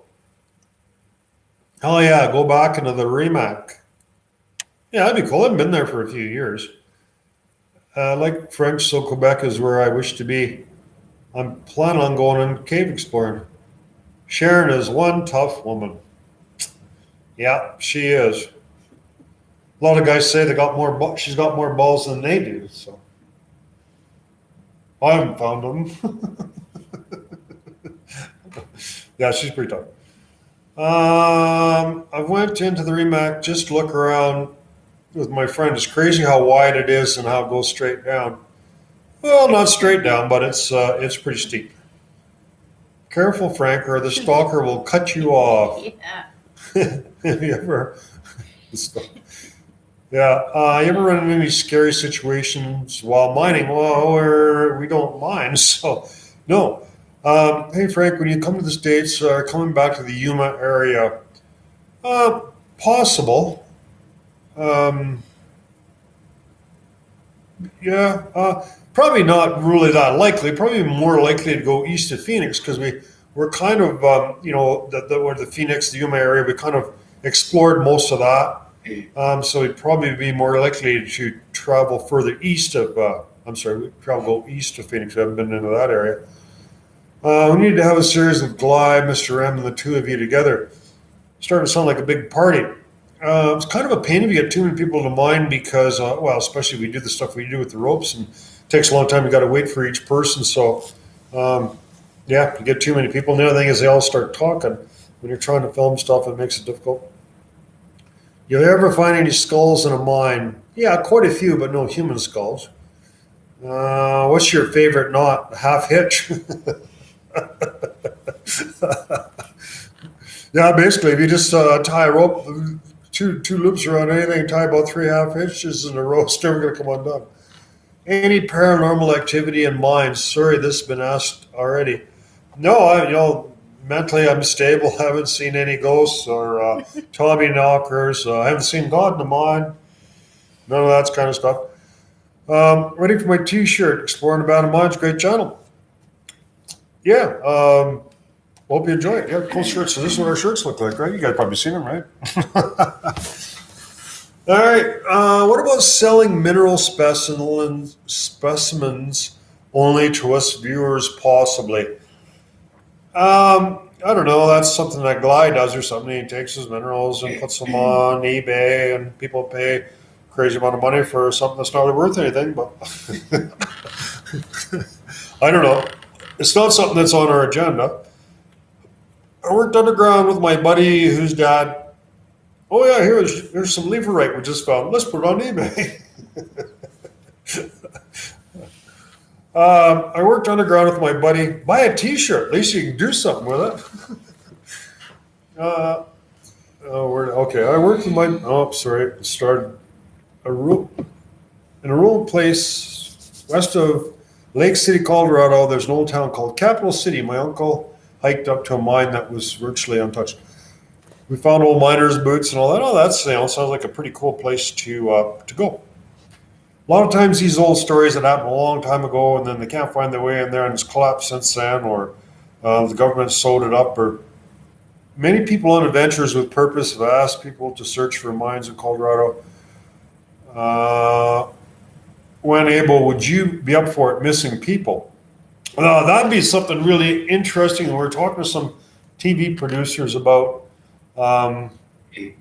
Oh yeah, go back into the Remac. Yeah, that'd be cool. I haven't been there for a few years. Like French, so Quebec is where I wish to be. I'm planning on going and cave exploring. Sharon is one tough woman. Yeah, she is. A lot of guys say she's got more balls than they do. So I haven't found them. Yeah, she's pretty tough. I went into the Remac just to look around with my friend. It's crazy how wide it is and how it goes straight down. Well, not straight down, but it's pretty steep. Careful, Frank, or the stalker will cut you off. Yeah. Have you ever? Yeah. You ever run into any scary situations while mining? Well, we don't mine, so no. Hey, Frank, when you come to the States, coming back to the Yuma area, possible. Um, yeah, probably not really that likely. Probably more likely to go east of Phoenix because we're kind of where the Phoenix, the Yuma area, we kind of explored most of that. So we'd probably be more likely to travel further east of. I'm sorry, we travel go east of Phoenix. We haven't been into that area. We need to have a series of Glide, Mr. M, and the two of you together. Starting to sound like a big party. It's kind of a pain if you get too many people to mine because, especially if we do the stuff we do with the ropes, and it takes a long time. You got to wait for each person. So, yeah, you get too many people. And the other thing is they all start talking when you're trying to film stuff. It makes it difficult. You ever find any skulls in a mine? Yeah, quite a few, but no human skulls. What's your favorite knot? Half hitch. Yeah, basically, if you just tie a rope, two loops around anything, tie about 3.5 hitches in a row, it's never going to come undone. Any paranormal activity in mines? Sorry, this has been asked already. No, mentally I'm stable. I haven't seen any ghosts or Tommy knockers. I haven't seen God in the mine. None of that kind of stuff. Ready for my T-shirt. Exploring the Abandoned Mines. Great channel. Yeah. Hope you enjoy it. Yeah, cool shirts. So this is what our shirts look like, right? You guys probably seen them, right? All right. What about selling mineral specimens only to us viewers, possibly? I don't know. That's something that Glide does or something. He takes his minerals and puts them on eBay, and people pay a crazy amount of money for something that's not really worth anything. But I don't know. It's not something that's on our agenda. I worked underground with my buddy whose dad. Oh yeah, here's some leverite we just found. Let's put it on eBay. I worked underground with my buddy. Buy a T-shirt. At least you can do something with it. Okay. I worked with my. Oh, sorry. Started in a rural place west of Lake City, Colorado. There's an old town called Capital City. My uncle hiked up to a mine that was virtually untouched. We found old miners' boots and all that. Oh, that sounds like a pretty cool place to go. A lot of times these old stories that happened a long time ago and then they can't find their way in there and it's collapsed since then, or the government sewed it up, or many people on adventures with purpose have asked people to search for mines in Colorado. When able, would you be up for it, missing people? That'd be something really interesting. We're talking to some TV producers about, and it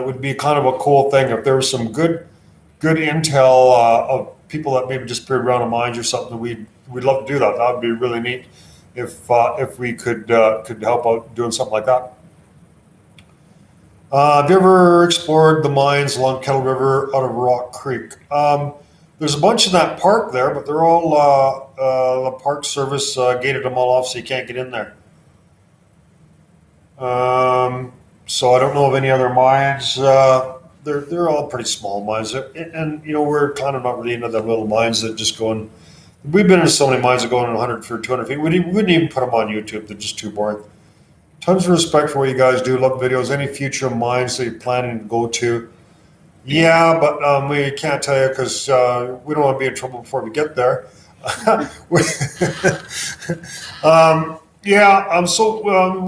would be kind of a cool thing if there was some good intel of people that maybe disappeared around the mines or something. We'd love to do that. That would be really neat if we could help out doing something like that. Have you ever explored the mines along Kettle River out of Rock Creek? There's a bunch in that park there, but they're all the Park Service gated them all off, so you can't get in there. So I don't know of any other mines. They're all pretty small mines, and we're kind of not really into the little mines that just go in. We've been in so many mines that go in 100 for 200 feet. We wouldn't even put them on YouTube. They're just too boring. Tons of respect for what you guys do. Love videos. Any future mines that you're planning to go to? Yeah, but we can't tell you because we don't want to be in trouble before we get there. So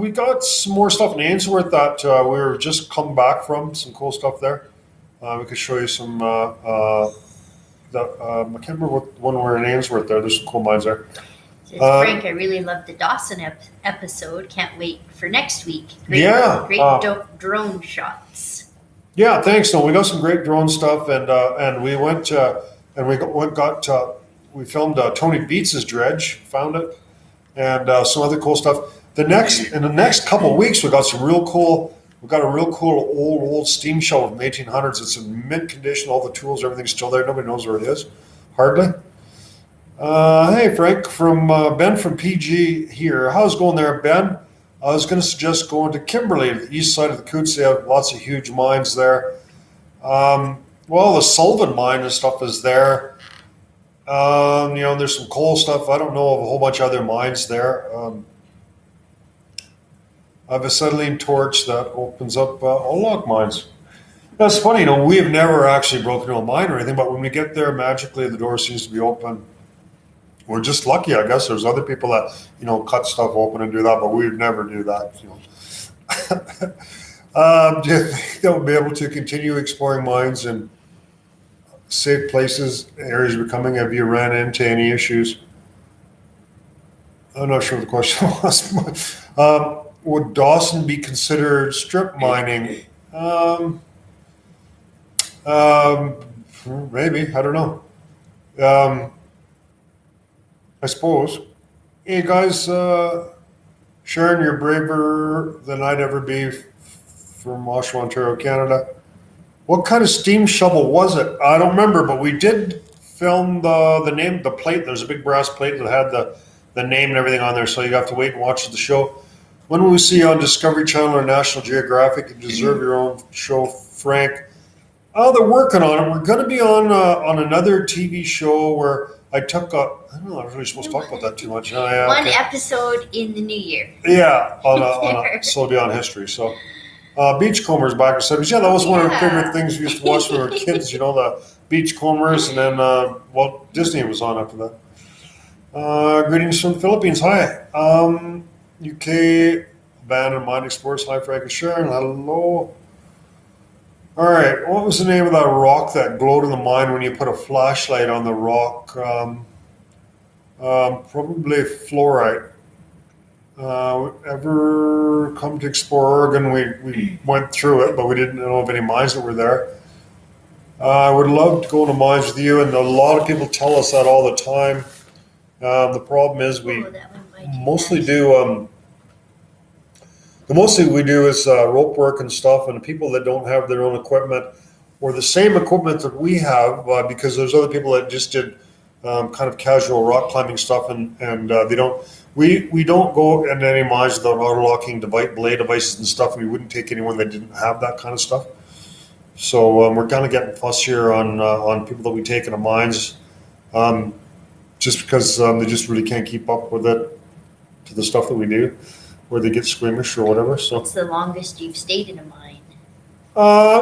we got some more stuff in Ainsworth that we were just come back from. Some cool stuff there. We could show you some. I can't remember what one we're in Ainsworth there. There's some cool mines there. Says Frank, I really loved the Dawson episode. Can't wait for next week. Great drone shots. Yeah, thanks. No, we got some great drone stuff, and we went and we filmed Tony Beats's dredge, found it, and some other cool stuff. In the next couple of weeks, we got some real cool. We've got a real cool old steam shovel from the 1800s. It's in mint condition. All the tools, everything's still there. Nobody knows where it is, hardly. Hey, Frank, Ben from PG here. How's it going there, Ben? I was going to suggest going to Kimberley, the east side of the Coots. They have lots of huge mines there. The Sullivan mine and stuff is there. There's some coal stuff. I don't know of a whole bunch of other mines there. I have a acetylene torch that opens up Ollock mines. That's funny, we have never actually broken into a mine or anything, but when we get there, magically the door seems to be open. We're just lucky, I guess. There's other people that, cut stuff open and do that, but we would never do that. Do you think they'll be able to continue exploring mines and safe places, areas becoming? Have you ran into any issues? I'm not sure what the question was. Would Dawson be considered strip mining? Maybe. I don't know. I suppose. Hey guys, Sharon, you're braver than I'd ever be from Oshawa, Ontario, Canada. What kind of steam shovel was it? I don't remember, but we did film the name, the plate. There's a big brass plate that had the name and everything on there, so you have to wait and watch the show. When will we see you on Discovery Channel or National Geographic? You deserve your own show, Frank. Oh, they're working on it. We're going to be on another TV show where I don't know, I'm not really supposed to talk about that too much. One episode in the new year. Yeah, so it'll be on history. So Beachcombers back in the 70s. Yeah, that was one of our favorite things we used to watch when we were kids, the Beachcombers. And then, Disney was on after that. Greetings from the Philippines. Hi. UK Abandoned Mining Sports. Hi, Frank and Sharon. Hello. All right. What was the name of that rock that glowed in the mine when you put a flashlight on the rock? Probably fluorite. Ever come to explore Oregon? We went through it, but we didn't know of any mines that were there. I would love to go to mines with you, and a lot of people tell us that all the time. The problem is the mostly we do is rope work and stuff, and the people that don't have their own equipment or the same equipment that we have, because there's other people that just did kind of casual rock climbing stuff, and they don't. We don't go into any mines without auto-locking belay devices and stuff. We wouldn't take anyone that didn't have that kind of stuff. So we're kind of getting fussier on people that we take into mines, just because they just really can't keep up with it to the stuff that we do, where they get squeamish or whatever. So what's the longest you've stayed in a mine?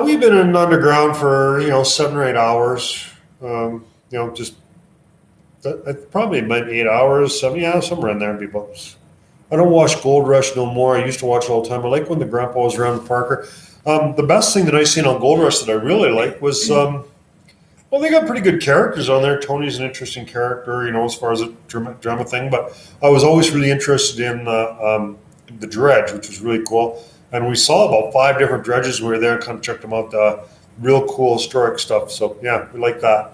We've been in underground for 7 or 8 hours. Just probably about 8 hours, somewhere in there, people. I don't watch Gold Rush no more. I used to watch it all the time. I like when the grandpa was around Parker. The best thing that I seen on Gold Rush that I really liked was, they got pretty good characters on there. Tony's an interesting character, as far as a drama thing. But I was always really interested in the dredge, which was really cool. And we saw about 5 different dredges. We were there and kind of checked them out. Real cool historic stuff. So yeah, we like that.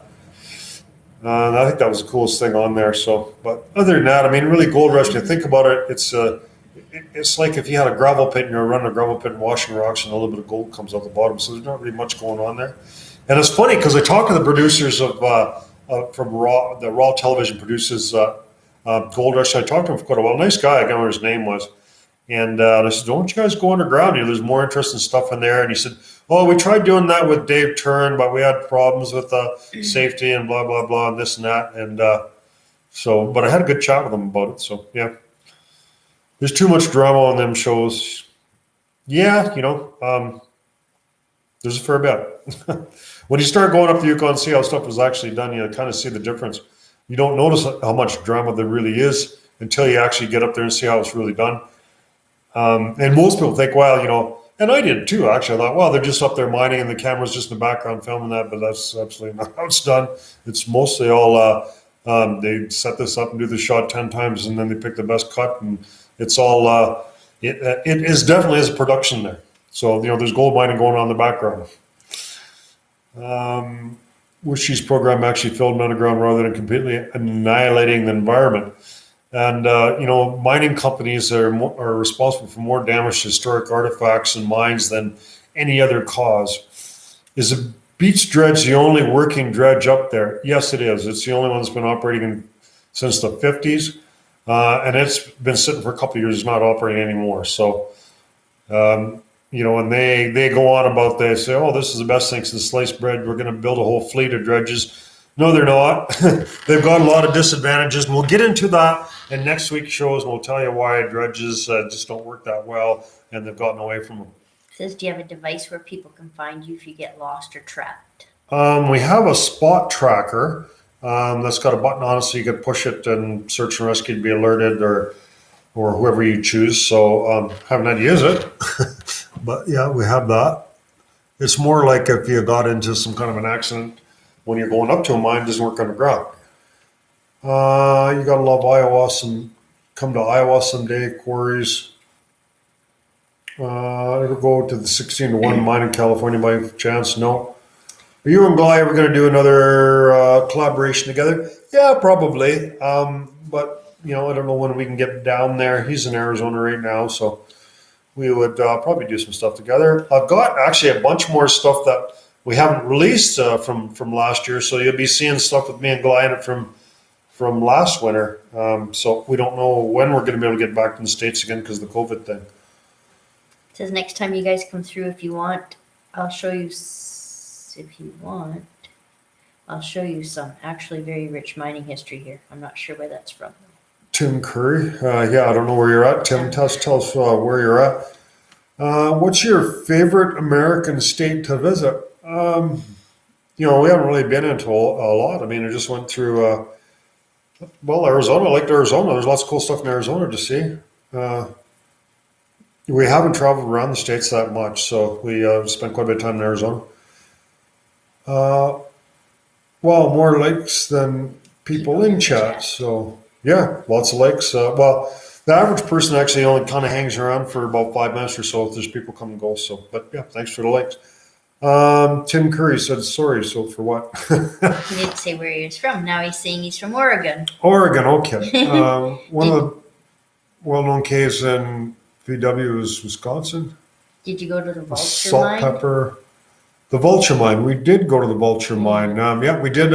And I think that was the coolest thing on there. So, but other than that, really Gold Rush, when you think about it, it's like if you had a gravel pit and you're running a gravel pit and washing rocks and a little bit of gold comes out the bottom. So there's not really much going on there. And it's funny because I talk to the producers of from the Raw Television produces Gold Rush. I talked to him for quite a while. Nice guy. I can't remember his name was. And I said, don't you guys go underground? There's more interesting stuff in there. And he said, oh, we tried doing that with Dave Turn, but we had problems with safety and blah, blah, blah, and this and that. And but I had a good chat with him about it. So, yeah. There's too much drama on them shows. Yeah, there's a fair bit. When you start going up the Yukon and see how stuff was actually done, you kind of see the difference. You don't notice how much drama there really is until you actually get up there and see how it's really done. And most people think, well, and I did too, actually. I thought, well, they're just up there mining and the camera's just in the background filming that, but that's absolutely not how it's done. It's mostly all, they set this up and do the shot 10 times and then they pick the best cut, and it's all, it is definitely is a production there. So, there's gold mining going on in the background. Which these program actually filmed underground rather than completely annihilating the environment. And, mining companies are responsible for more damage to historic artifacts and mines than any other cause. Is a beach dredge the only working dredge up there? Yes, it is. It's the only one that's been operating since the 50s. And it's been sitting for a couple of years, not operating anymore. So, and they go on about, they say, oh, this is the best thing since sliced bread. We're going to build a whole fleet of dredges. No, they're not. They've got a lot of disadvantages, and we'll get into that in next week's shows, and we'll tell you why dredges just don't work that well, and they've gotten away from them. It says, do you have a device where people can find you if you get lost or trapped? We have a spot tracker that's got a button on it, so you can push it and search and rescue to be alerted, or whoever you choose. So haven't had to use it, but yeah, we have that. It's more like if you got into some kind of an accident when you're going up to a mine, it doesn't work underground. You gotta love Iowa. Come to Iowa someday. Quarries. Ever go to the 16-1 mine in California by chance? No. Are you and Guy ever going to do another collaboration together? Yeah, probably. But I don't know when we can get down there. He's in Arizona right now, so we would probably do some stuff together. I've got actually a bunch more stuff that we haven't released from last year, so you'll be seeing stuff with me and Guy in it from last winter. So we don't know when we're going to be able to get back to the States again because of the COVID thing. It says next time you guys come through, if you want, I'll show you. I'll show you some actually very rich mining history here. I'm not sure where that's from. Tim Curry. Yeah, I don't know where you're at. Tim, tell us where you're at. What's your favorite American state to visit? We haven't really been into a lot. I mean, I just went through, Arizona. I liked Arizona. There's lots of cool stuff in Arizona to see. We haven't traveled around the States that much, so we spent quite a bit of time in Arizona. More lakes than people in chat. So, yeah, lots of lakes. The average person actually only kind of hangs around for about 5 minutes or so if there's people come and go. So, but yeah, thanks for the likes. Tim Curry said, sorry, so for what? He didn't say where he was from. Now he's saying he's from Oregon. Oregon, okay. One of the well-known caves in VW is Wisconsin. Did you go to the Vulture Salt Mine? Pepper. The Vulture Mine. We did go to the Vulture Mine. Yeah, we did.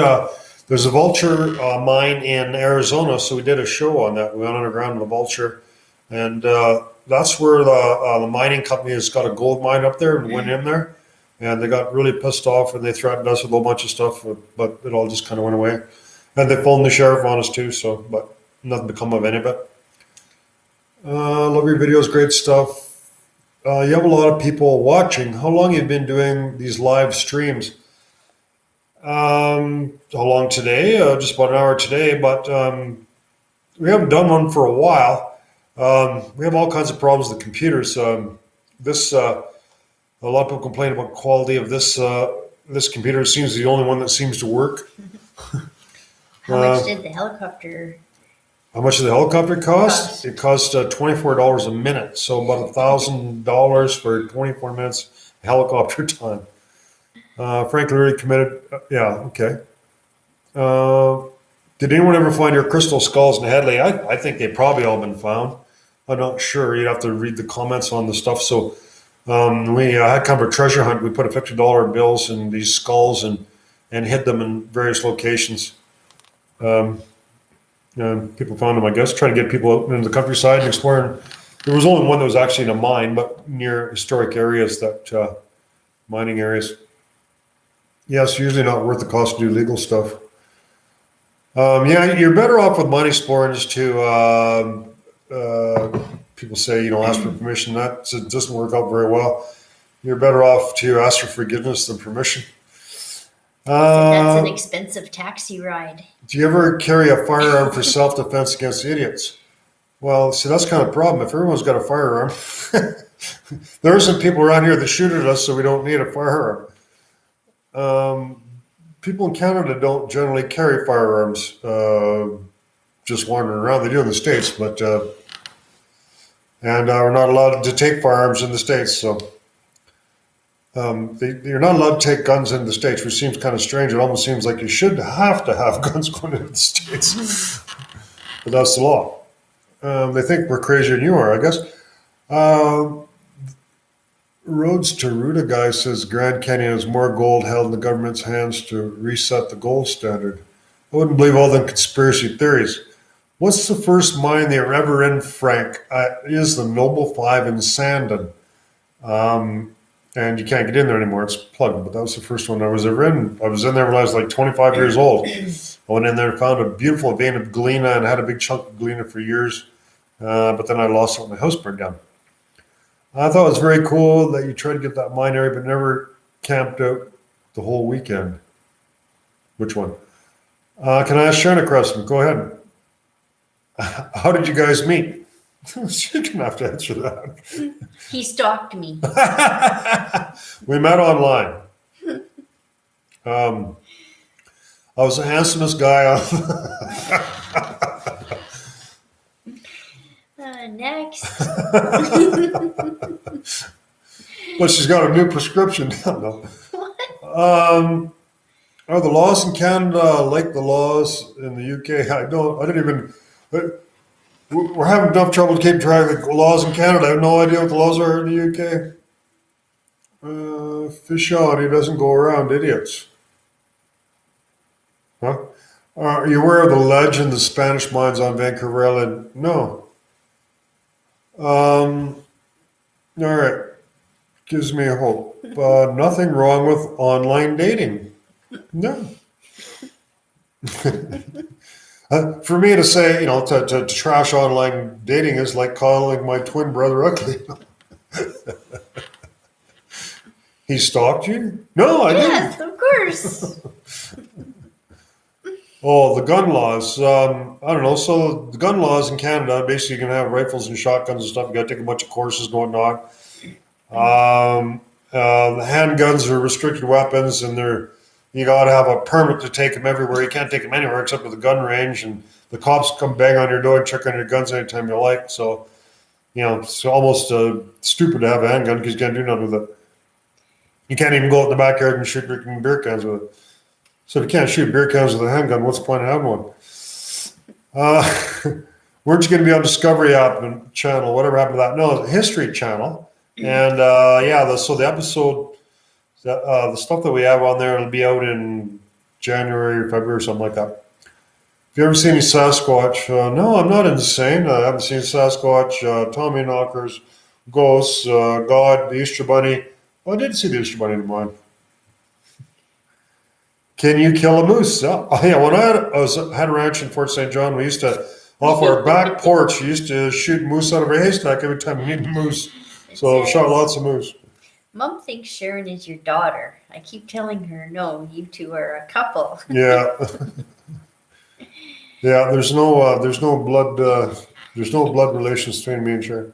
There's a Vulture mine in Arizona, so we did a show on that. We went underground in the Vulture, and that's where the mining company has got a gold mine up there and went in there, and they got really pissed off and they threatened us with a whole bunch of stuff, but it all just kind of went away. And they phoned the sheriff on us too, but nothing to come of any of it. Love your videos, great stuff. You have a lot of people watching. How long have you been doing these live streams? How long today? Just about an hour today, but we haven't done one for a while. We have all kinds of problems with the computers. A lot of people complain about the quality of this computer. It seems the only one that seems to work. How much did the helicopter? How much did the helicopter cost? It cost $24 a minute, so about $1,000 for 24 minutes helicopter time. Frankly, really committed. Yeah, okay. Did anyone ever find your crystal skulls in Headley? I think they've probably all been found. I'm not sure. You'd have to read the comments on the stuff. So we had kind of a treasure hunt. We put a $50 bills in these skulls and hid them in various locations. Um, and people found them, I guess, trying to get people out into the countryside and exploring. There was only one that was actually in a mine, but near historic areas, that mining areas. Yeah, it's usually not worth the cost to do legal stuff. Yeah, you're better off with money sports to people say, ask for permission. That doesn't work out very well. You're better off to ask for forgiveness than permission. That's an expensive taxi ride. Do you ever carry a firearm for self-defense against idiots? Well, see, that's kind of a problem. If everyone's got a firearm, there are some people around here that shoot at us, so we don't need a firearm. People in Canada don't generally carry firearms just wandering around. They do in the States, but and we're not allowed to take firearms in the States. So you're not allowed to take guns in the States, which seems kind of strange. It almost seems like you should have to have guns going into the States, but that's the law. They think we're crazier than you are, I guess. Roads to Ruta guy says Grand Canyon has more gold held in the government's hands to reset the gold standard. I wouldn't believe all the conspiracy theories. What's the first mine they were ever in, Frank? It is the Noble 5 in Sandon. And you can't get in there anymore. It's plugged, but that was the first one I was ever in. I was in there when I was like 25 years old. I went in there and found a beautiful vein of galena and had a big chunk of galena for years. But then I lost it when my house burned down. I thought it was very cool that you tried to get that mine area, but never camped out the whole weekend. Which one? Can I ask Sharon a question? Go ahead. How did you guys meet? You're going to have to answer that. He stalked me. We met online. I was the handsomest guy on. Next. Well, she's got a new prescription. No. What? Are the laws in Canada like the laws in the UK? I didn't even. We're having enough trouble to keep track of the laws in Canada. I have no idea what the laws are in the UK. Fish on, he doesn't go around idiots. Huh? Are you aware of the legend, the Spanish mines on Vancouver Island? No. All right. Gives me a hope. Nothing wrong with online dating. No. For me to say, to trash online dating is like calling my twin brother ugly. He stalked you? No, I didn't. Yes, of course. Oh, the gun laws. I don't know. So the gun laws in Canada, basically you can have rifles and shotguns and stuff. You got to take a bunch of courses and whatnot. The handguns are restricted weapons, and you got to have a permit to take them everywhere. You can't take them anywhere except at the gun range, and the cops come bang on your door and check on your guns anytime you like. So, it's almost stupid to have a handgun because you can't do nothing with it. You can't even go out in the backyard and shoot drinking beer cans with it. So if you can't shoot beer cans with a handgun, what's the point of having one? Weren't you going to be on Discovery channel? Whatever happened to that? No, it's a History Channel. And so the episode, the stuff that we have on there, it'll be out in January or February or something like that. Have you ever seen any Sasquatch? No, I'm not insane. I haven't seen Sasquatch, Tommy Knockers, ghosts, God, the Easter Bunny. Well, I did see the Easter Bunny in mine. Can you kill a moose? Oh, yeah. When I had a ranch in Fort St. John, we used to, off our back porch, we used to shoot moose out of a haystack every time we needed a moose. So I've shot lots of moose. Mom thinks Sharon is your daughter. I keep telling her, no, you two are a couple. Yeah. Yeah, there's no blood relations between me and Sharon.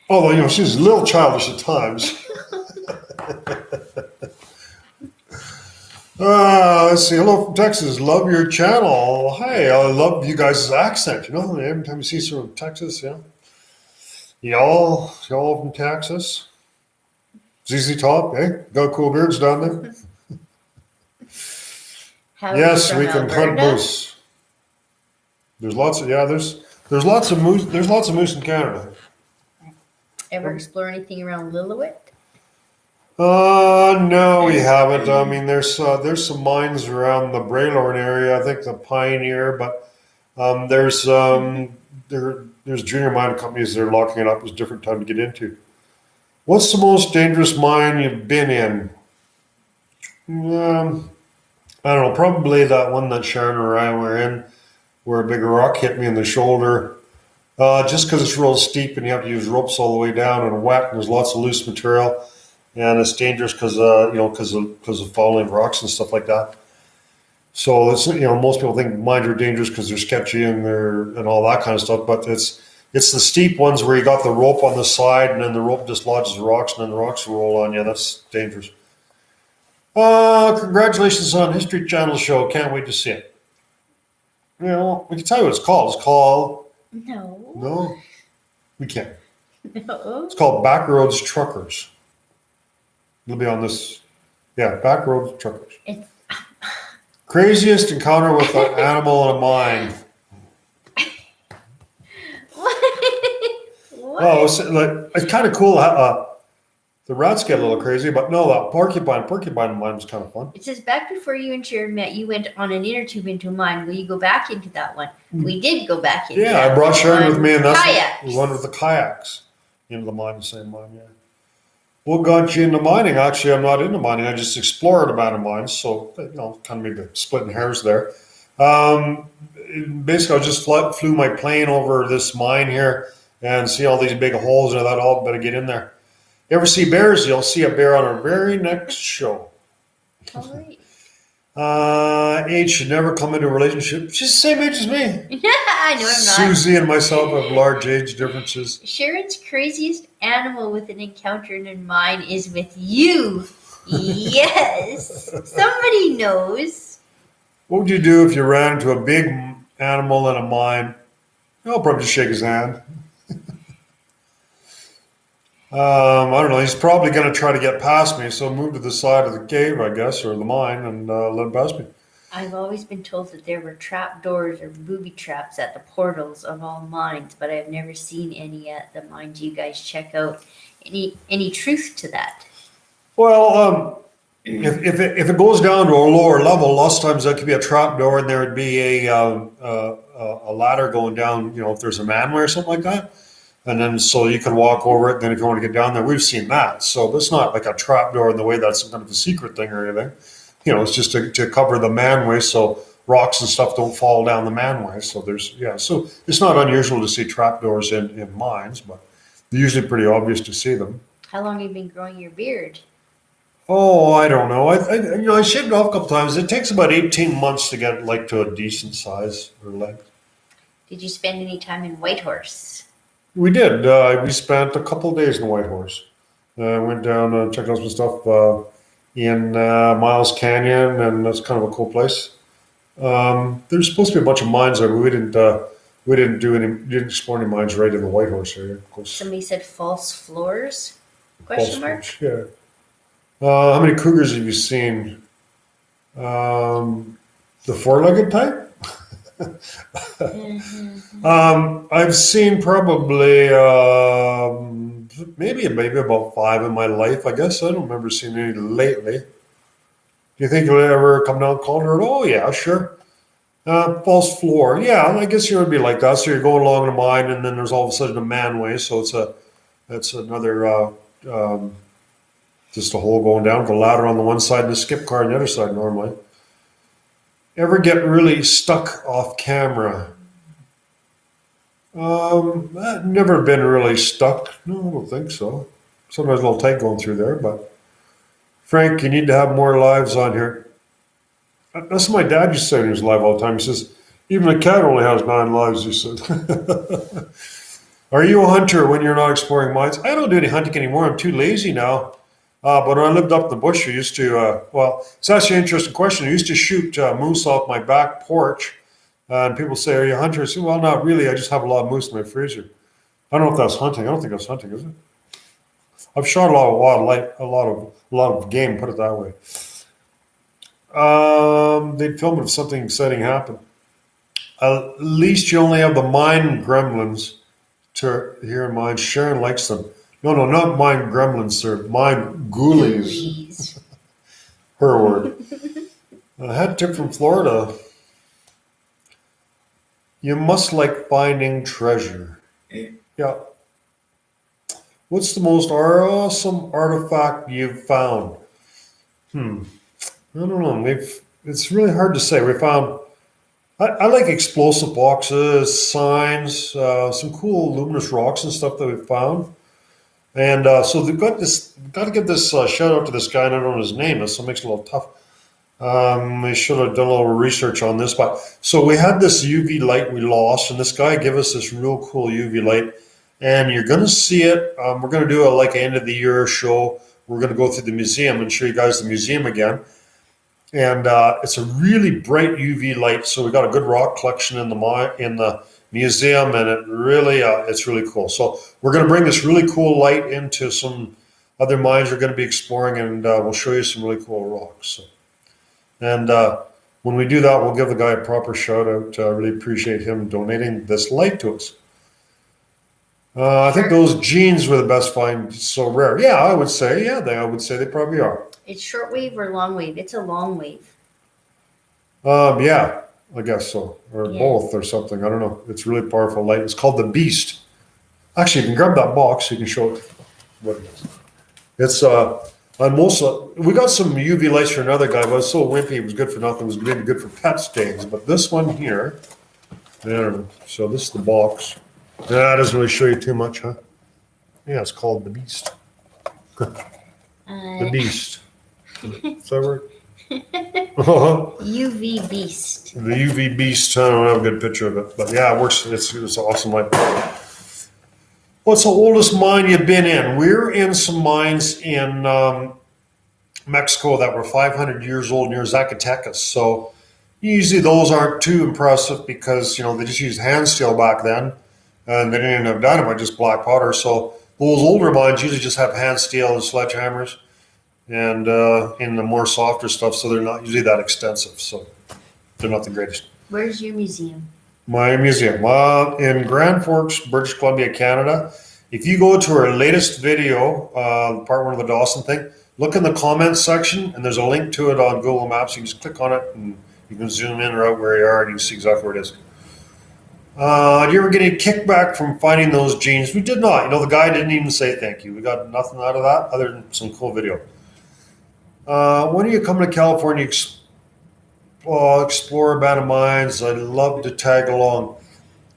Although, she's a little childish at times. Let's see. Hello from Texas. Love your channel. Hey, I love you guys' accent. Every time you see someone from Texas, y'all from Texas. ZZ Top, got cool beards down there. Yes, we can hunt moose. There's lots of there's There's lots of moose. There's lots of moose in Canada. Ever explore anything around Lillooet? No, we haven't. I mean, there's some mines around the Braylorn area. I think the Pioneer, but there's junior mine companies that are locking it up. It's a different time to get into. What's the most dangerous mine you've been in? I don't know. Probably that one that Sharon or I were in, where a big rock hit me in the shoulder. Just because it's real steep and you have to use ropes all the way down and wet, and there's lots of loose material, and it's dangerous because of falling rocks and stuff like that. So it's most people think mines are dangerous because they're sketchy and all that kind of stuff, but it's the steep ones where you got the rope on the side and then the rope dislodges the rocks and then the rocks roll on you. That's dangerous. Congratulations on History Channel show. Can't wait to see it. We can tell you what it's called. It's called. No, we can't. No. It's called Backroads Truckers. It'll be on this. Yeah, Backroads Truckers. It's Craziest encounter with an animal in a mine. what? Oh, it's kind of cool. The rats get a little crazy, but no, that porcupine mine was kind of fun. It says back before you and Sharon met, you went on an inner tube into a mine. Will you go back into that one? We did go back into. Yeah, I brought Sharon with me, and that's kayaks. one with the kayaks into the mine, the same mine. Yeah. What got you into mining? Actually, I'm not into mining. I just explored abandoned mines, so kind of maybe splitting hairs there. Basically, I just flew my plane over this mine here and see all these big holes, and I thought, oh, better get in there. You ever see bears? You'll see a bear on our very next show. All right. Age should never come into a relationship. She's the same age as me. I know I'm not. Susie and myself have large age differences. Sharon's craziest animal with an encounter in mine is with you. Yes. Somebody knows. What would you do if you ran into a big animal in a mine? I'll probably just shake his hand. I don't know. He's probably going to try to get past me, so move to the side of the cave, I guess, or the mine, and let him pass me. I've always been told that there were trap doors or booby traps at the portals of all mines, but I've never seen any at the mines you guys check out. Any truth to that? Well, if it goes down to a lower level, lots of times that could be a trap door, and there would be a ladder going down. If there's a manway or something like that. And then so you can walk over it. Then if you want to get down there, we've seen that. So it's not like a trap door in the way that's some kind of a secret thing or anything. It's just to cover the manway so rocks and stuff don't fall down the manway. So so it's not unusual to see trap doors in mines, but they're usually pretty obvious to see them. How long have you been growing your beard? Oh, I don't know. I shaved it off a couple times. It takes about 18 months to get to a decent size or length. Did you spend any time in Whitehorse? We did. We spent a couple of days in Whitehorse. Went down and checked out some stuff in Miles Canyon, and that's kind of a cool place. There's supposed to be a bunch of mines there, but we didn't explore any mines right in the Whitehorse area. Of course. Somebody said false floors? Question mark? Yeah. How many cougars have you seen? The four-legged type? I've seen probably maybe about 5 in my life, I guess. I don't remember seeing any lately. Do you think you'll ever come down Calder? Oh, yeah, sure. False floor. Yeah, I guess it would be like that. So you're going along the mine, and then there's all of a sudden a manway. So it's another just a hole going down with a ladder on the one side and a skip car on the other side normally. Ever get really stuck off camera? I've never been really stuck. No, I don't think so. Sometimes a little tight going through there, but Frank, you need to have more lives on here. That's what my dad used to say when he was live all the time. He says, even a cat only has 9 lives, he said. Are you a hunter when you're not exploring mines? I don't do any hunting anymore. I'm too lazy now. But when I lived up in the bush, I used to, it's actually an interesting question. I used to shoot moose off my back porch. And people say, are you a hunter? I say, well, not really. I just have a lot of moose in my freezer. I don't know if that's hunting. I don't think that's hunting, is it? I've shot a lot of wildlife, a lot of game, put it that way. They'd film it if something exciting happened. At least you only have the mine gremlins to hear in mind. Sharon likes them. No, no, not mine gremlins, sir. Mine ghoulies. Ghoulies. Her word. A head tip from Florida. You must like finding treasure. Yeah. What's the most awesome artifact you've found? Hmm. I don't know. It's really hard to say. We found. I like explosive boxes, signs, some cool luminous rocks and stuff that we found. And so they've got this. Got to give this shout out to this guy. I don't know what his name is, so it makes it a little tough. We should have done a little research on this, but so we had this UV light we lost, and this guy gave us this real cool UV light, and you're going to see it. We're going to do a like end of the year show. We're going to go through the museum and show you guys the museum again, and it's a really bright UV light. So we got a good rock collection in the museum, and it's really cool. So we're going to bring this really cool light into some other mines we're going to be exploring, and we'll show you some really cool rocks. So. And when we do that, we'll give the guy a proper shout out. I really appreciate him donating this light to us. I think those jeans were the best find. So rare. Yeah, I would say. Yeah, I would say they probably are. It's shortwave or long wave? It's a long wave. Yeah, I guess so, or Yeah. both, or something. I don't know. It's really powerful light. It's called the Beast. Actually, you can grab that box so you can show it what it is. It's on most, we got some UV lights for another guy, but it was so wimpy, it was good for nothing. It was maybe good for pet stains. But this one here, I don't know. So this is the box. Yeah, that doesn't really show you too much, huh? Yeah, it's called the Beast. The Beast. Is that right? UV Beast. The UV Beast. I don't have a good picture of it, but yeah, it works. It's an awesome light. What's the oldest mine you've been in? We're in some mines in Mexico that were 500 years old near Zacatecas. So usually those aren't too impressive because, they just used hand steel back then and they didn't have dynamite, just black powder. So those older mines usually just have hand steel and sledgehammers and in the more softer stuff. So they're not usually that extensive. So they're not the greatest. Where's your museum? My museum in Grand Forks, British Columbia, Canada. If you go to our latest video, part one of the Dawson thing, look in the comments section, and there's a link to it on Google Maps. You can just click on it, and you can zoom in or out where you are, and you can see exactly where it is. Did you ever get any kickback from finding those jeans? We did not. The guy didn't even say thank you. We got nothing out of that other than some cool video. When are you coming to California? Explore abandoned mines. I'd love to tag along.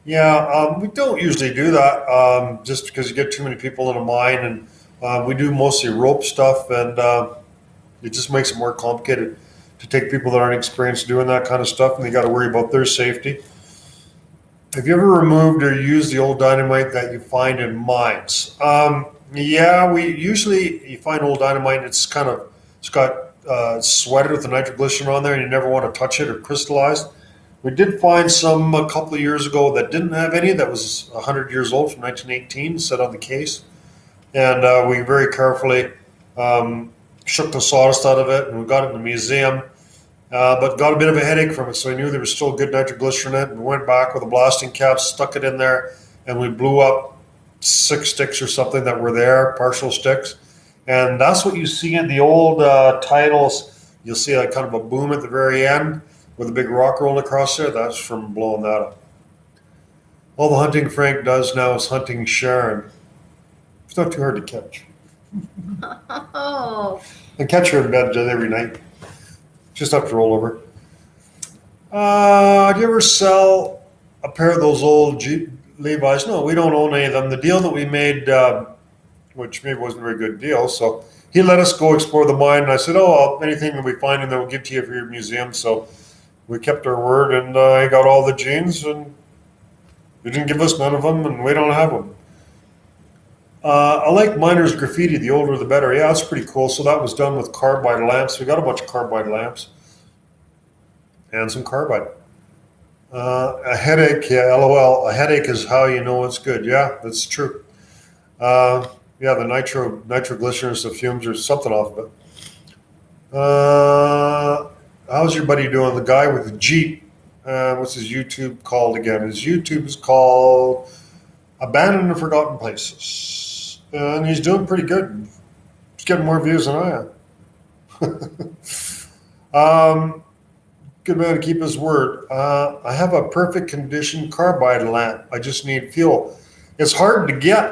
Yeah, we don't usually do that just because you get too many people in a mine, and we do mostly rope stuff, and it just makes it more complicated to take people that aren't experienced doing that kind of stuff, and you got to worry about their safety. Have you ever removed or used the old dynamite that you find in mines? Yeah, you find old dynamite, and it's got sweated with the nitroglycerin on there, and you never want to touch it or crystallized. We did find some a couple of years ago that didn't have any, that was 100 years old from 1918, set on the case. And we very carefully shook the sawdust out of it, and we got it in the museum, but got a bit of a headache from it, so we knew there was still good nitroglycerin in it, and we went back with a blasting cap, stuck it in there, and we blew up 6 sticks or something that were there, partial sticks. And that's what you see in the old titles. You'll see a kind of a boom at the very end with a big rock rolling across there. That's from blowing that up. All the hunting Frank does now is hunting Sharon. It's not too hard to catch. Oh. And catch her in bed every night. Just have to roll over. Do you ever sell a pair of those old Levi's? No, we don't own any of them. The deal that we made, which maybe wasn't a very good deal, so he let us go explore the mine, and I said, anything that we find in there we'll give to you for your museum. So we kept our word, and he got all the jeans, and he didn't give us none of them, and we don't have them. I like miners' graffiti. The older the better. Yeah, that's pretty cool. So that was done with carbide lamps. We got a bunch of carbide lamps and some carbide. A headache, yeah, LOL. A headache is how you know it's good. Yeah, that's true. Yeah, the nitroglycerin, the fumes, or something off of it. How's your buddy doing? The guy with the Jeep. What's his YouTube called again? His YouTube is called Abandoned and Forgotten Places. And he's doing pretty good. He's getting more views than I am. Good man to keep his word. I have a perfect condition carbide lamp. I just need fuel. It's hard to get.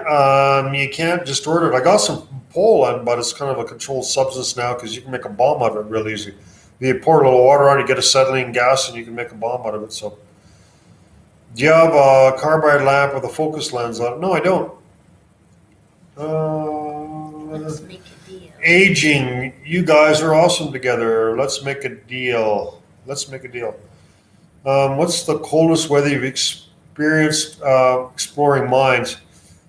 You can't just order it. I got some from Poland, but it's kind of a controlled substance now because you can make a bomb out of it real easy. You pour a little water on it, you get acetylene gas, and you can make a bomb out of it. So, do you have a carbide lamp with a focus lens on it? No, I don't. Let's make a deal. Aging. You guys are awesome together. Let's make a deal. Let's make a deal. What's the coldest weather you've experienced exploring mines?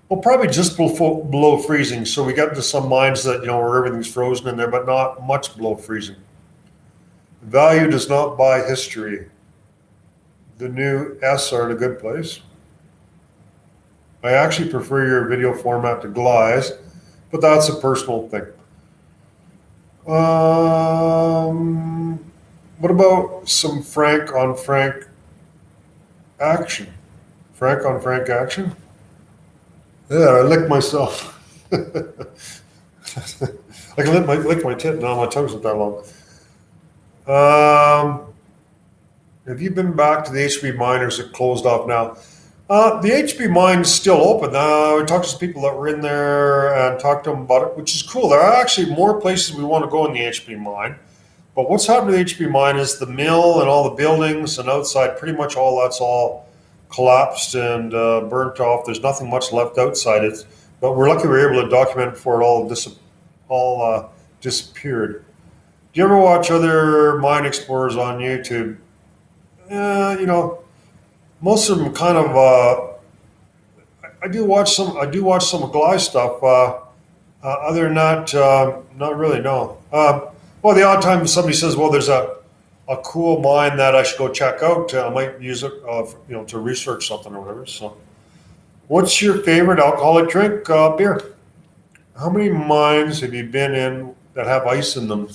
Well, probably just below freezing. So we got into some mines that, where everything's frozen in there, but not much below freezing. Value does not buy history. The new S are in a good place. I actually prefer your video format to Glides, but that's a personal thing. What about some Frank on Frank action? Frank on Frank action? Yeah, I licked myself. I can lick my tit now. My tongue's not that long. Have you been back to the HB mine, or is it closed off now? The HB mine's still open. We talked to some people that were in there and talked to them about it, which is cool. There are actually more places we want to go in the HB mine. But what's happened to the HB mine is the mill and all the buildings and outside, pretty much all that's all collapsed and burnt off. There's nothing much left outside it. But we're lucky we were able to document it before it all disappeared. Do you ever watch other mine explorers on YouTube? Most of them kind of. I do watch some of Gly stuff. Other than that, not really. No. Well, the odd time somebody says, "Well, there's a cool mine that I should go check out," I might use it, to research something or whatever. So, what's your favorite alcoholic drink? Beer. How many mines have you been in that have ice in them?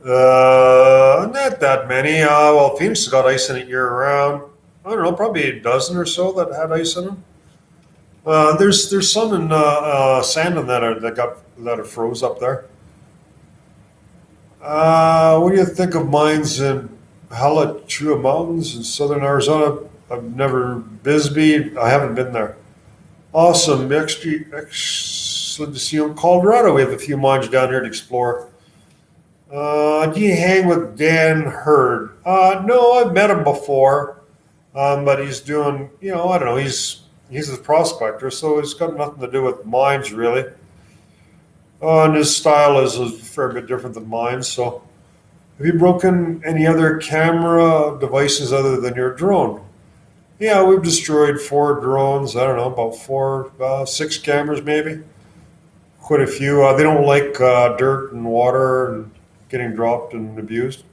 Not that many. Well, Phoenix has got ice in it year round. I don't know, probably a dozen or so that had ice in them. There's some in Sandon that are froze up there. What do you think of mines in Halachua Mountains in southern Arizona? I've never. Bisbee, I haven't been there. Awesome, excellent to see you in Colorado. We have a few mines down here to explore. Do you hang with Dan Hurd? No, I've met him before, but he's doing, I don't know, he's a prospector, so it's got nothing to do with mines, really. And his style is a fair bit different than mine. So, have you broken any other camera devices other than your drone? Yeah, we've destroyed 4 drones. I don't know, about 6 cameras maybe. Quite a few. They don't like dirt and water and getting dropped and abused.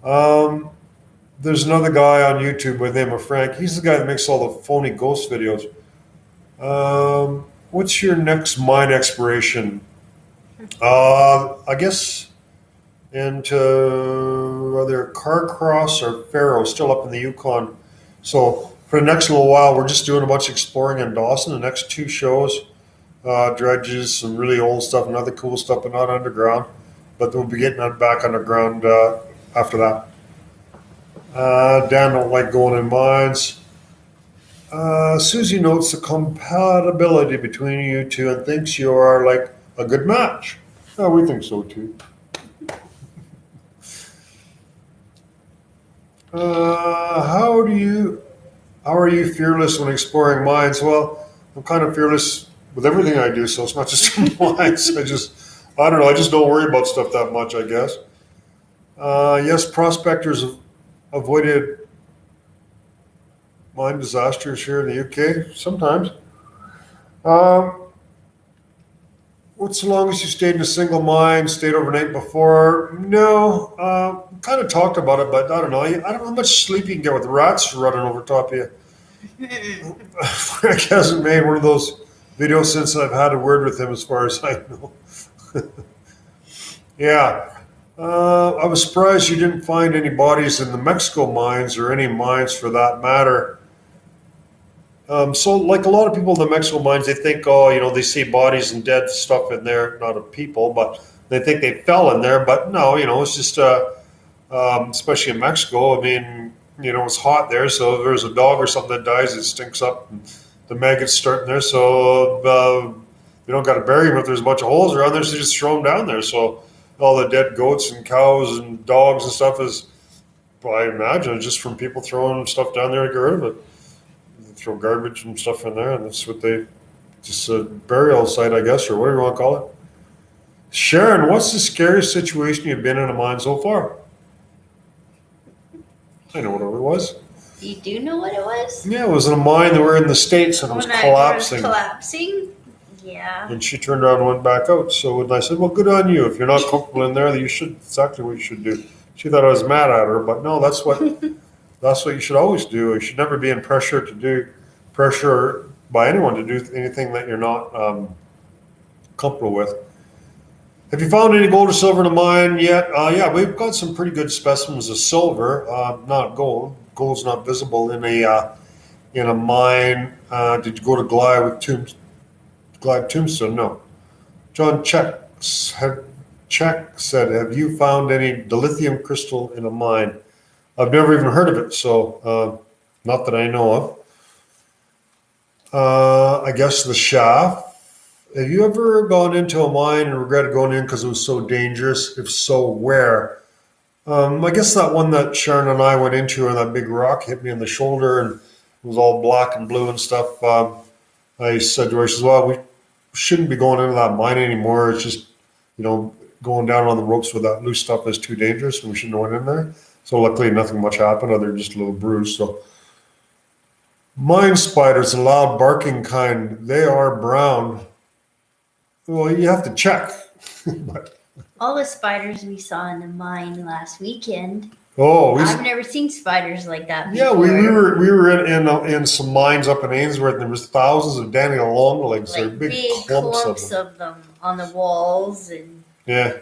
There's another guy on YouTube by the name of Frank. He's the guy that makes all the phony ghost videos. What's your next mine exploration? I guess into either Carcross or Faro, still up in the Yukon. So for the next little while, we're just doing a bunch of exploring in Dawson. The next 2 shows, dredges, some really old stuff and other cool stuff, but not underground. But we'll be getting that back underground after that. Dan don't like going in mines. Susie notes the compatibility between you two and thinks you are like a good match. Oh, we think so too. How are you fearless when exploring mines? Well, I'm kind of fearless with everything I do, so it's not just in mines. I don't know. I just don't worry about stuff that much, I guess. Yes, prospectors have avoided mine disasters here in the UK sometimes. What's the longest you stayed in a single mine, stayed overnight before? No, kind of talked about it, but I don't know. I don't know how much sleep you can get with rats running over top of you. Frank hasn't made one of those videos since I've had a word with him, as far as I know. Yeah. I was surprised you didn't find any bodies in the Mexico mines or any mines for that matter. So, like a lot of people in the Mexico mines, they think, oh, they see bodies and dead stuff in there, not of people, but they think they fell in there. But no, it's just, especially in Mexico. I mean, it's hot there, so if there's a dog or something that dies, it stinks up, and the maggots start in there. So you don't got to bury them if there's a bunch of holes around there. So you just throw them down there. So all the dead goats and cows and dogs and stuff is, well, I imagine, just from people throwing stuff down there to get rid of it. They throw garbage and stuff in there, and that's what they just a burial site, I guess, or whatever you want to call it. Sharon, what's the scariest situation you've been in a mine so far? I know what it was. You do know what it was? Yeah, it was in a mine that were in the States and it was collapsing. Collapsing? Yeah. And she turned around and went back out. So when I said, well, good on you. If you're not comfortable in there, then exactly what you should do. She thought I was mad at her, but no, that's what you should always do. You should never be in pressure by anyone to do anything that you're not comfortable with. Have you found any gold or silver in a mine yet? Yeah, we've got some pretty good specimens of silver, not gold. Gold's not visible in a mine. Did you go to Glide Tombstone? No. John Check said, have you found any dilithium crystal in a mine? I've never even heard of it, so not that I know of. I guess the shaft. Have you ever gone into a mine and regretted going in because it was so dangerous? If so, where? I guess that one that Sharon and I went into, and that big rock hit me in the shoulder, and it was all black and blue and stuff. I said to her, she says, well, we shouldn't be going into that mine anymore. It's just, going down on the ropes with that loose stuff is too dangerous, and we shouldn't have went in there. So luckily, nothing much happened, other than just a little bruise. So, mine spiders, the loud barking kind, they are brown. Well, you have to check. But, all the spiders we saw in the mine last weekend. I've never seen spiders like that before. Yeah, we were in some mines up in Ainsworth, and there was thousands of Danny longlegs. Like They're big clumps of them on the walls, and yeah,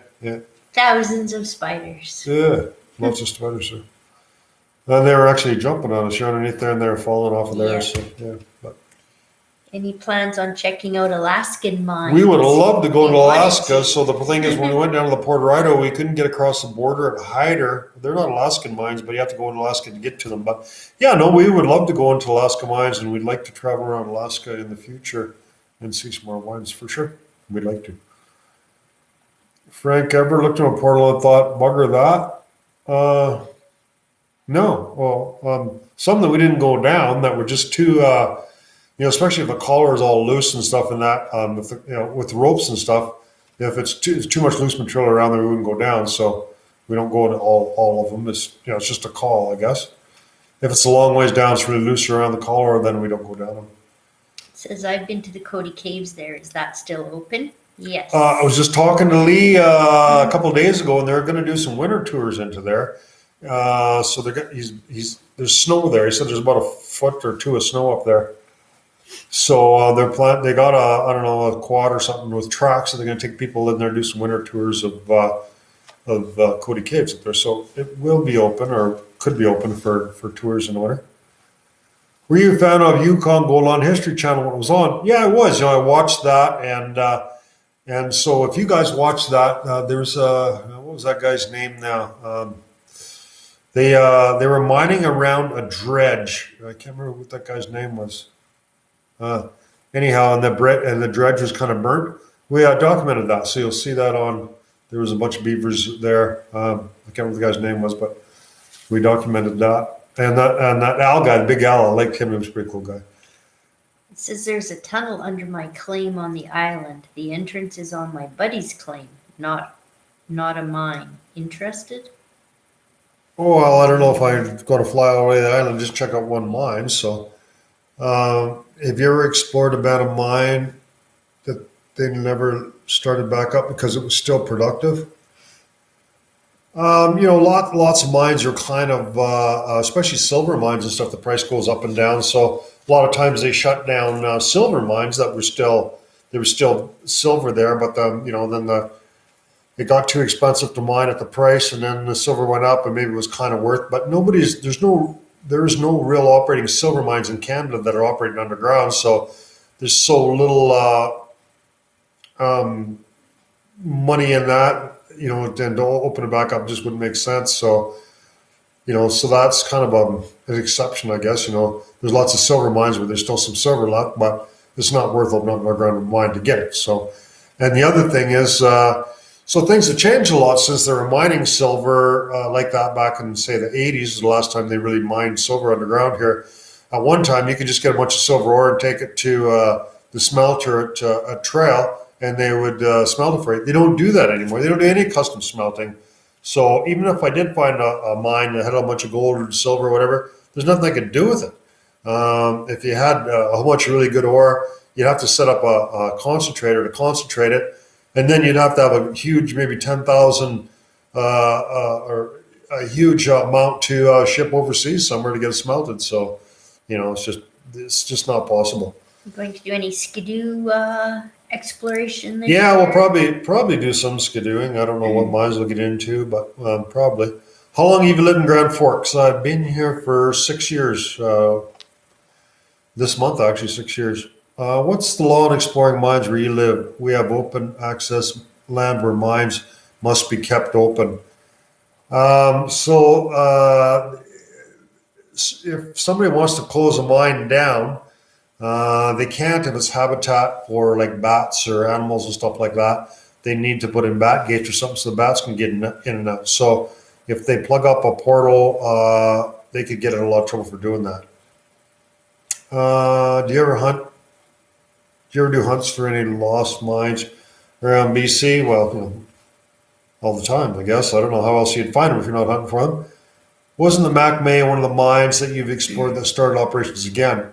thousands of spiders. Yeah, lots of spiders there. And they were actually jumping on us. You're underneath there, and they were falling off of there. Yeah. So yeah, but. Any plans on checking out Alaskan mines? We would have loved to go to Alaska. So the thing is, when we went down to the Port Rideau, we couldn't get across the border at Hyder. They're not Alaskan mines, but you have to go in Alaska to get to them. But yeah, no, we would love to go into Alaska mines, and we'd like to travel around Alaska in the future and see some more mines for sure. We'd like to. Frank, ever looked in a portal and thought, bugger that? No. Well, some that we didn't go down that were just too... especially if the collar is all loose and stuff, and that with ropes and stuff, if it's too much loose material around there, we wouldn't go down. So we don't go into all of them. It's just a call, I guess. If it's a long ways down, it's really loose around the collar, then we don't go down them. It says I've been to the Cody Caves. There, is that still open? Yes. I was just talking to Lee a couple of days ago, and they're going to do some winter tours into there. So there's snow there. He said there's about a foot or two of snow up there. So they got a quad or something with tracks, so they're going to take people in there, do some winter tours of Cody Caves up there. So it will be open, or could be open for tours in the winter. Were you a fan of Yukon Gold on History Channel when it was on? Yeah, I was. I watched that, and so if you guys watched that, there's what was that guy's name now? They were mining around a dredge. I can't remember what that guy's name was. Anyhow, and the dredge was kind of burnt. We documented that, so you'll see that on. There was a bunch of beavers there. I can't remember what the guy's name was, but we documented that. And that Al guy, the big Al, I liked him. He was a pretty cool guy. It says there's a tunnel under my claim on the island. The entrance is on my buddy's claim, not a mine. Interested? Oh, well, I don't know if I'm going to fly all the way to the island, just check out one mine. So, have you ever explored about a mine that they never started back up because it was still productive? Lots of mines are kind of, especially silver mines and stuff, the price goes up and down. So a lot of times they shut down silver mines that were still, there was still silver there, but then it got too expensive to mine at the price, and then the silver went up, and maybe it was kind of worth. But there's no real operating silver mines in Canada that are operating underground. So there's so little money in that, and to open it back up just wouldn't make sense. So, so that's kind of an exception, I guess. There's lots of silver mines where there's still some silver left, but it's not worth opening up an underground mine to get it. So, and the other thing is, so things have changed a lot since they were mining silver like that back in, say, the 80s, the last time they really mined silver underground here. At one time, you could just get a bunch of silver ore and take it to the smelter at Trail, and they would smelt it for you. They don't do that anymore. They don't do any custom smelting. So even if I did find a mine that had a bunch of gold or silver or whatever, there's nothing I could do with it. If you had a whole bunch of really good ore, you'd have to set up a concentrator to concentrate it, and then you'd have to have a huge, maybe 10,000 or a huge amount to ship overseas somewhere to get it smelted. So, it's just not possible. You going to do any skidoo exploration this Yeah, year? we'll probably do some skidooing. I don't know what mines we'll get into, but probably. How long have you lived in Grand Forks? I've been here for 6 years. This month, actually, 6 years. What's the law on exploring mines where you live? We have open access land where mines must be kept open. If somebody wants to close a mine down, they can't if it's habitat for like bats or animals and stuff like that. They need to put in bat gates or something so the bats can get in and out. So if they plug up a portal, they could get in a lot of trouble for doing that. Do you ever hunt? Do you ever do hunts for any lost mines around BC? Well, all the time, I guess. I don't know how else you'd find them if you're not hunting for them. Wasn't the MacMay one of the mines that you've explored that started operations again?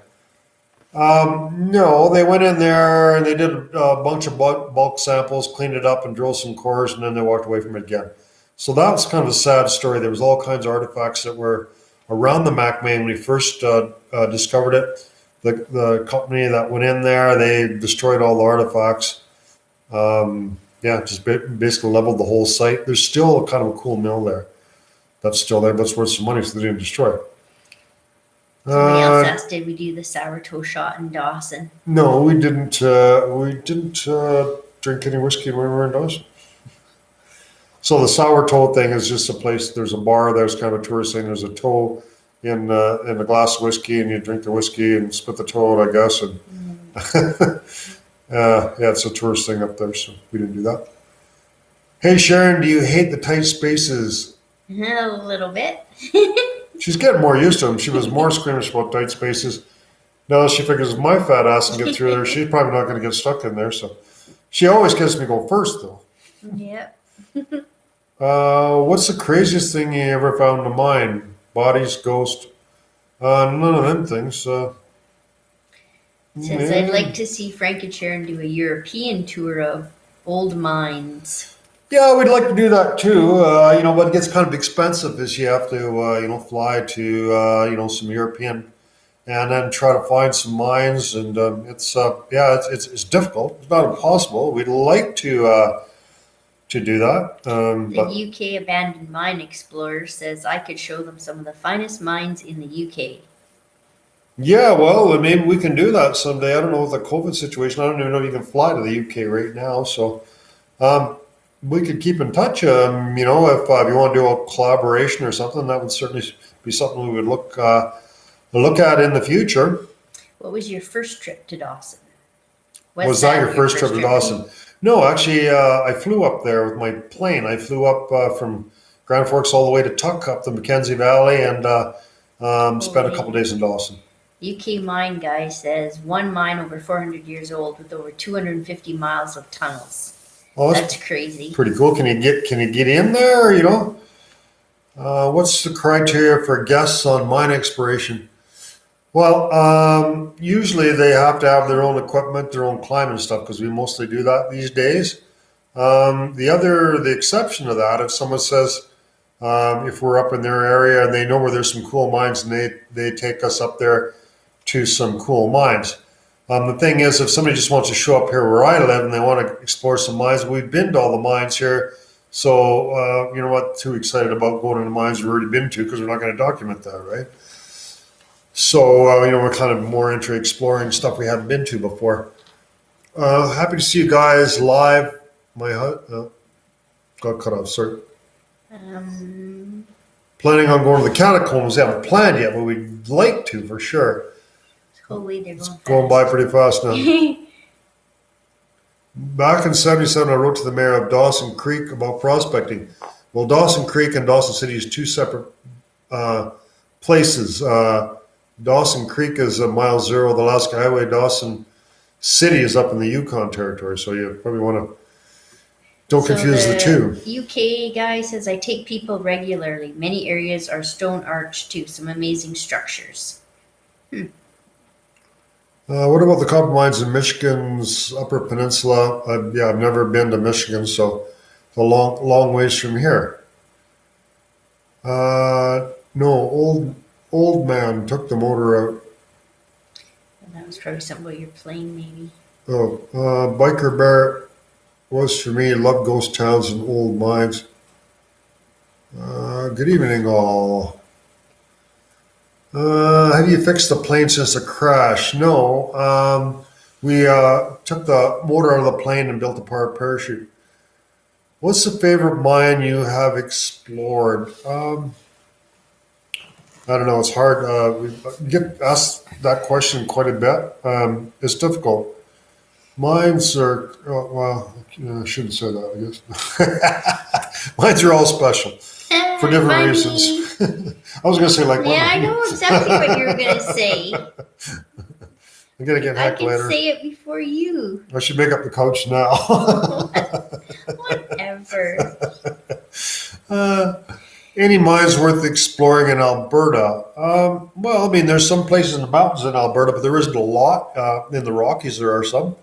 No, they went in there and they did a bunch of bulk samples, cleaned it up and drilled some cores, and then they walked away from it again. So that was kind of a sad story. There was all kinds of artifacts that were around the MacMay when we first discovered it. The company that went in there, they destroyed all the artifacts. Just basically leveled the whole site. There's still kind of a cool mill there. That's still there. That's worth some money, so they didn't destroy it. Somebody else asked, did we do the sour toe shot in Dawson? No, we didn't. We didn't drink any whiskey when we were in Dawson. So the sour toe thing is just a place. There's a bar. There's kind of a tourist thing. There's a toe in a glass of whiskey, and you drink the whiskey and spit the toe out, I guess. And it's a tourist thing up there, so we didn't do that. Hey Sharon, do you hate the tight spaces? A little bit. She's getting more used to them. She was more squeamish about tight spaces. Now she figures if my fat ass can get through there, she's probably not going to get stuck in there. So she always gets me go first, though. Yep. What's the craziest thing you ever found in a mine? Bodies, ghosts? None of them things. Says I'd like to see Frank and Sharon do a European tour of old mines. Yeah, we'd like to do that too. What gets kind of expensive is you have to, fly to, some European, and then try to find some mines, and it's difficult. It's not impossible. We'd like to do that. The UK Abandoned Mine Explorer says I could show them some of the finest mines in the UK. Yeah, well, maybe we can do that someday. I don't know with the COVID situation. I don't even know if you can fly to the UK right now. So we could keep in touch. If you want to do a collaboration or something, that would certainly be something we would look at in the future. What was your first trip to Dawson? Was that your first trip to Dawson? No, actually, I flew up there with my plane. I flew up from Grand Forks all the way to Tuck, up the Mackenzie Valley, and spent a couple days in Dawson. UK Mine Guy says one mine over 400 years old with over 250 miles of tunnels. Oh, that's crazy. Pretty cool. Can you get in there? What's the criteria for guests on mine exploration? Well, usually they have to have their own equipment, their own climbing stuff, because we mostly do that these days. The exception to that, if someone says, if we're up in their area and they know where there's some cool mines, and they take us up there to some cool mines. The thing is, if somebody just wants to show up here where I live and they want to explore some mines, we've been to all the mines here, So, you know what? Too excited about going to the mines we've already been to because we're not going to document that, right? So, you know, we're kind of more into exploring stuff we haven't been to before. Happy to see you guys live. My got cut off. Sorry. Um, Planning on going to the catacombs. We haven't planned yet, but we'd like to for sure. Holy, they're It's going going by fast. pretty fast now. Back in '77, I wrote to the mayor of Dawson Creek about prospecting. Well, Dawson Creek and Dawson City is two separate uh, places. Dawson Creek is a mile zero of the Alaska Highway. Dawson City is up in the Yukon Territory, so you probably want to don't So confuse the two. the UK guy says, I take people regularly. Many areas are stone arched too. Some amazing structures. What about the copper mines in Michigan's Upper Peninsula? Yeah, I've never been to Michigan, so it's a long ways from here. No, old man took the motor out. And that was probably something about your plane, maybe. Oh, Biker Bear was for me. Love ghost towns and old mines. Good evening, all. Have you fixed the plane since the crash? No. We took the motor out of the plane and built a parachute. What's the favorite mine you have explored? I don't know. It's hard. We get asked that question quite a bit. It's difficult. Mines are, well, I shouldn't say that, I guess. Mines are all special for different Funny. reasons. I was going to say like Yeah, I women. know exactly what you were going to say. I'm going to get I hacked can later. say it before you. I should make up the couch now. Whatever. uh, any mines worth exploring in Alberta? Well, I mean, there's some places in the mountains in Alberta, but there isn't a lot. In the Rockies, there are some.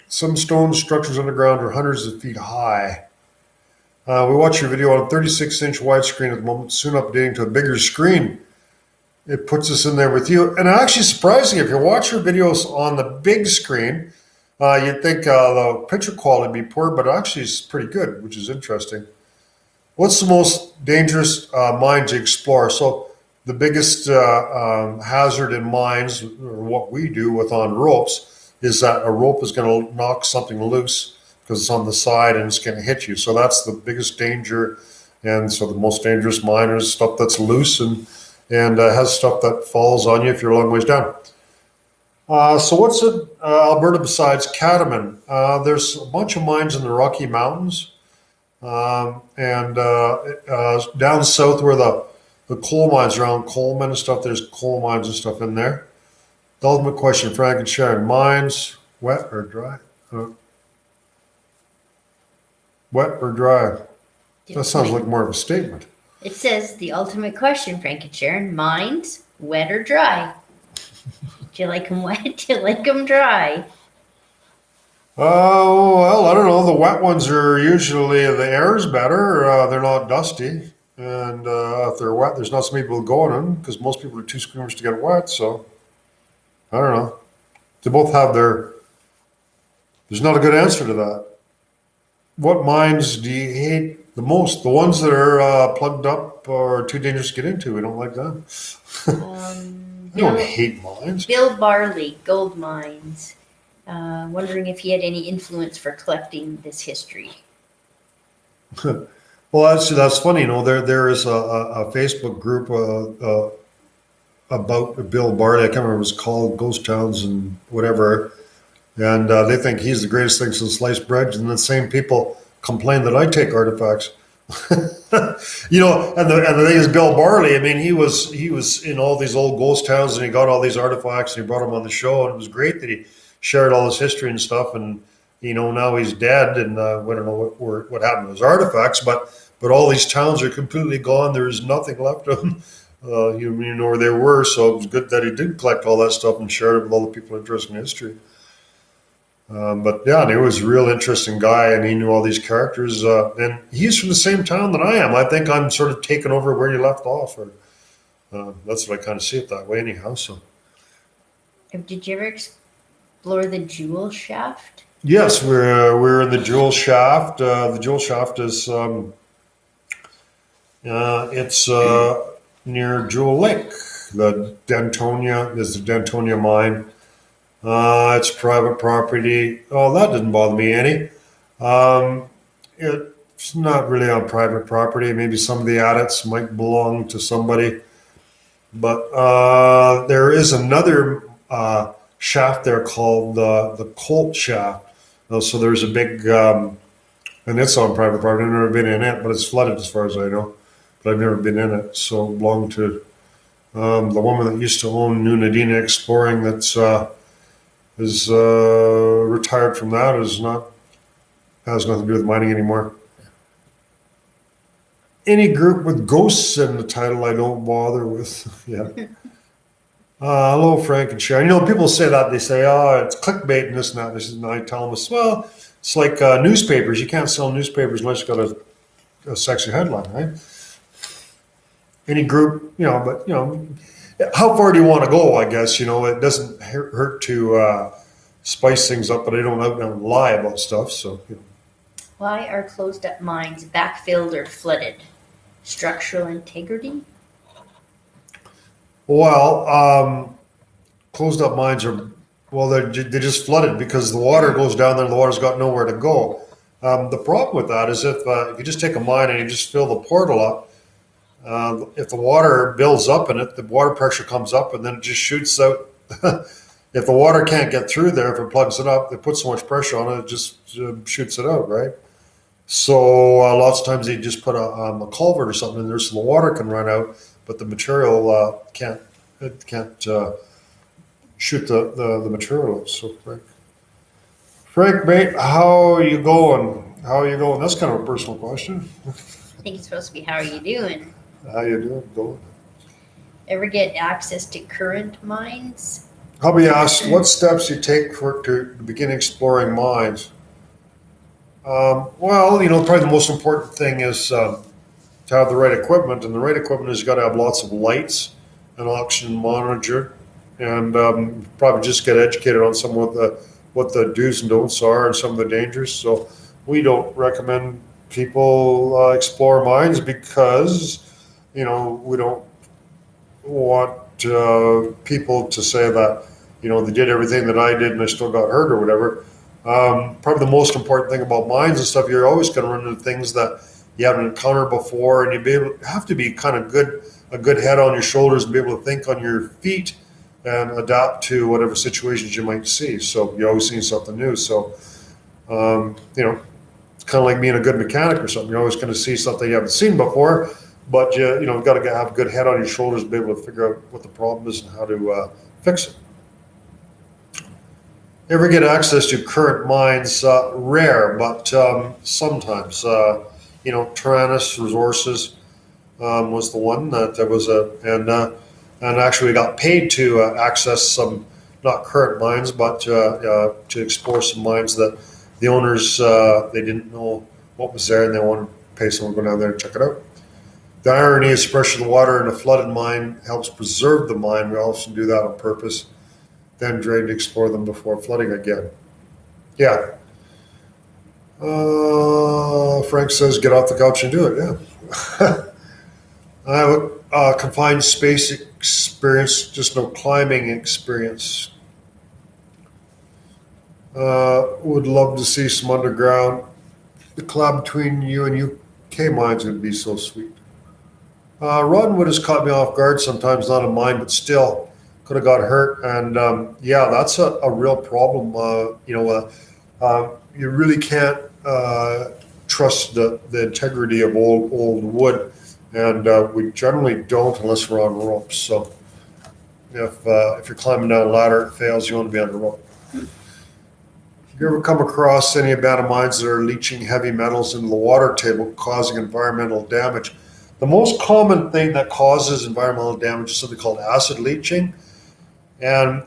Some stone structures underground are hundreds of feet high. We watch your video on a 36-inch widescreen at the moment, soon updating to a bigger screen. It puts us in there with you. And actually, surprising, if you watch your videos on the big screen, you'd think the picture quality would be poor, but actually it's pretty good, which is interesting. What's the most dangerous mine to explore? So the biggest hazard in mines, or what we do with on ropes, is that a rope is going to knock something loose because it's on the side and it's going to hit you. So that's the biggest danger. And so the most dangerous mine is stuff that's loose and has stuff that falls on you if you're a long ways down. So what's in Alberta besides Cataman? There's a bunch of mines in the Rocky Mountains. And down south where the coal mines around Coleman and stuff, there's coal mines and stuff in there. The ultimate question, Frank and Sharon, mines, wet or dry? Wet or dry? That sounds like more of a statement. It says the ultimate question, Frank and Sharon. Mines, wet or dry? Do you like them wet? Do you like them dry? Oh, well, I don't know. The wet ones are usually, the air is better. They're not dusty. And if they're wet, there's not so many people going in because most people are too squeamish to get wet. So I don't know. They both have there's not a good answer to that. What mines do you hate the most? The ones that are plugged up or too dangerous to get into. We don't like them. I don't hate mines. Bill Barley, gold mines. Wondering if he had any influence for collecting this history. Well, that's funny. You know, there is a Facebook group about Bill Barley. I can't remember what it's called, Ghost Towns and whatever. And they think he's the greatest thing since sliced bread. And the same people complain that I take artifacts. You know, and the thing is, Bill Barley. I mean, he was in all these old ghost towns, and he got all these artifacts, and he brought them on the show, and it was great that he shared all his history and stuff. And you know, now he's dead, and we don't know what happened to his artifacts, but all these towns are completely gone. There is nothing left of them. You know where they were, so it was good that he did collect all that stuff and shared it with all the people interested in history. But yeah, and he was a real interesting guy, and he knew all these characters. And he's from the same town that I am. I think I'm sort of taking over where you left off, or that's what I kind of see it that way, anyhow. So, Did you ever explore the jewel shaft? Yes, we're in the Jewel Shaft. The Jewel Shaft is it's near Jewel Lake. The Dentonia is the Dentonia mine. It's private property. Oh, that didn't bother me any. Um, it's not really on private property. Maybe some of the adits might belong to somebody, but there is another shaft there called the Colt Shaft. So there's a big, and it's on private property. I've never been in it, but it's flooded as far as I know. But I've never been in it. So it belonged to the woman that used to own New Nadina Exploring. That's is retired from that. Is not has nothing to do with mining anymore. Any group with ghosts in the title, I don't bother with. Yeah. Hello, Frank and Sharon. You know, people say that. They say, oh, it's clickbait and this and that. This is, and I tell them, well, it's like newspapers. You can't sell newspapers unless you've got a sexy headline, right? Any group, but, how far do you want to go, I guess? It doesn't hurt to spice things up, but I don't out and lie about stuff. So, Why are closed up mines backfilled or flooded? Structural integrity? Well, closed up mines are, well, they're just flooded because the water goes down there and the water's got nowhere to go. The problem with that is if you just take a mine and you just fill the portal up, if the water builds up in it, the water pressure comes up and then it just shoots out. If the water can't get through there, if it plugs it up, they put so much pressure on it, it just shoots it out, right? So lots of times they just put a culvert or something in there so the water can run out, but the material can't shoot the material out. So Frank, mate, how are you going? How are you going? That's kind of a personal question. I think it's supposed to be, how are you doing? How you doing? Going? Ever get access to current mines? I'll be asked what steps you take to begin exploring mines. Well, probably the most important thing is to have the right equipment, and the right equipment is you got to have lots of lights, an oxygen monitor, and probably just get educated on some of what the do's and don'ts are and some of the dangers. So we don't recommend people explore mines because we don't want people to say that they did everything that I did and I still got hurt or whatever. Probably the most important thing about mines and stuff, you're always going to run into things that you haven't encountered before, and you have to be kind of a good head on your shoulders and be able to think on your feet and adapt to whatever situations you might see. So you always see something new. So it's kind of like being a good mechanic or something. You're always going to see something you haven't seen before, but you've got to have a good head on your shoulders to be able to figure out what the problem is and how to fix it. Ever get access to current mines? Rare, but sometimes. Tyrannus Resources was the one that was and actually we got paid to access some not current mines, but to explore some mines that the owners they didn't know what was there and they wanted to pay someone to go down there and check it out. The irony is pressure of the water in a flooded mine helps preserve the mine. We often do that on purpose, then drain to explore them before flooding again. Yeah. Frank says, get off the couch and do it. Yeah. I have a confined space experience, just no climbing experience. Would love to see some underground. The collab between you and UK mines would be so sweet. Roddenwood has caught me off guard sometimes, not in mine, but still could have got hurt. And that's a real problem. You really can't trust the integrity of old wood, and we generally don't unless we're on ropes. So if you're climbing down a ladder, it fails, you want to be on the rope. You ever come across any abandoned mines that are leaching heavy metals into the water table, causing environmental damage? The most common thing that causes environmental damage is something called acid leaching. And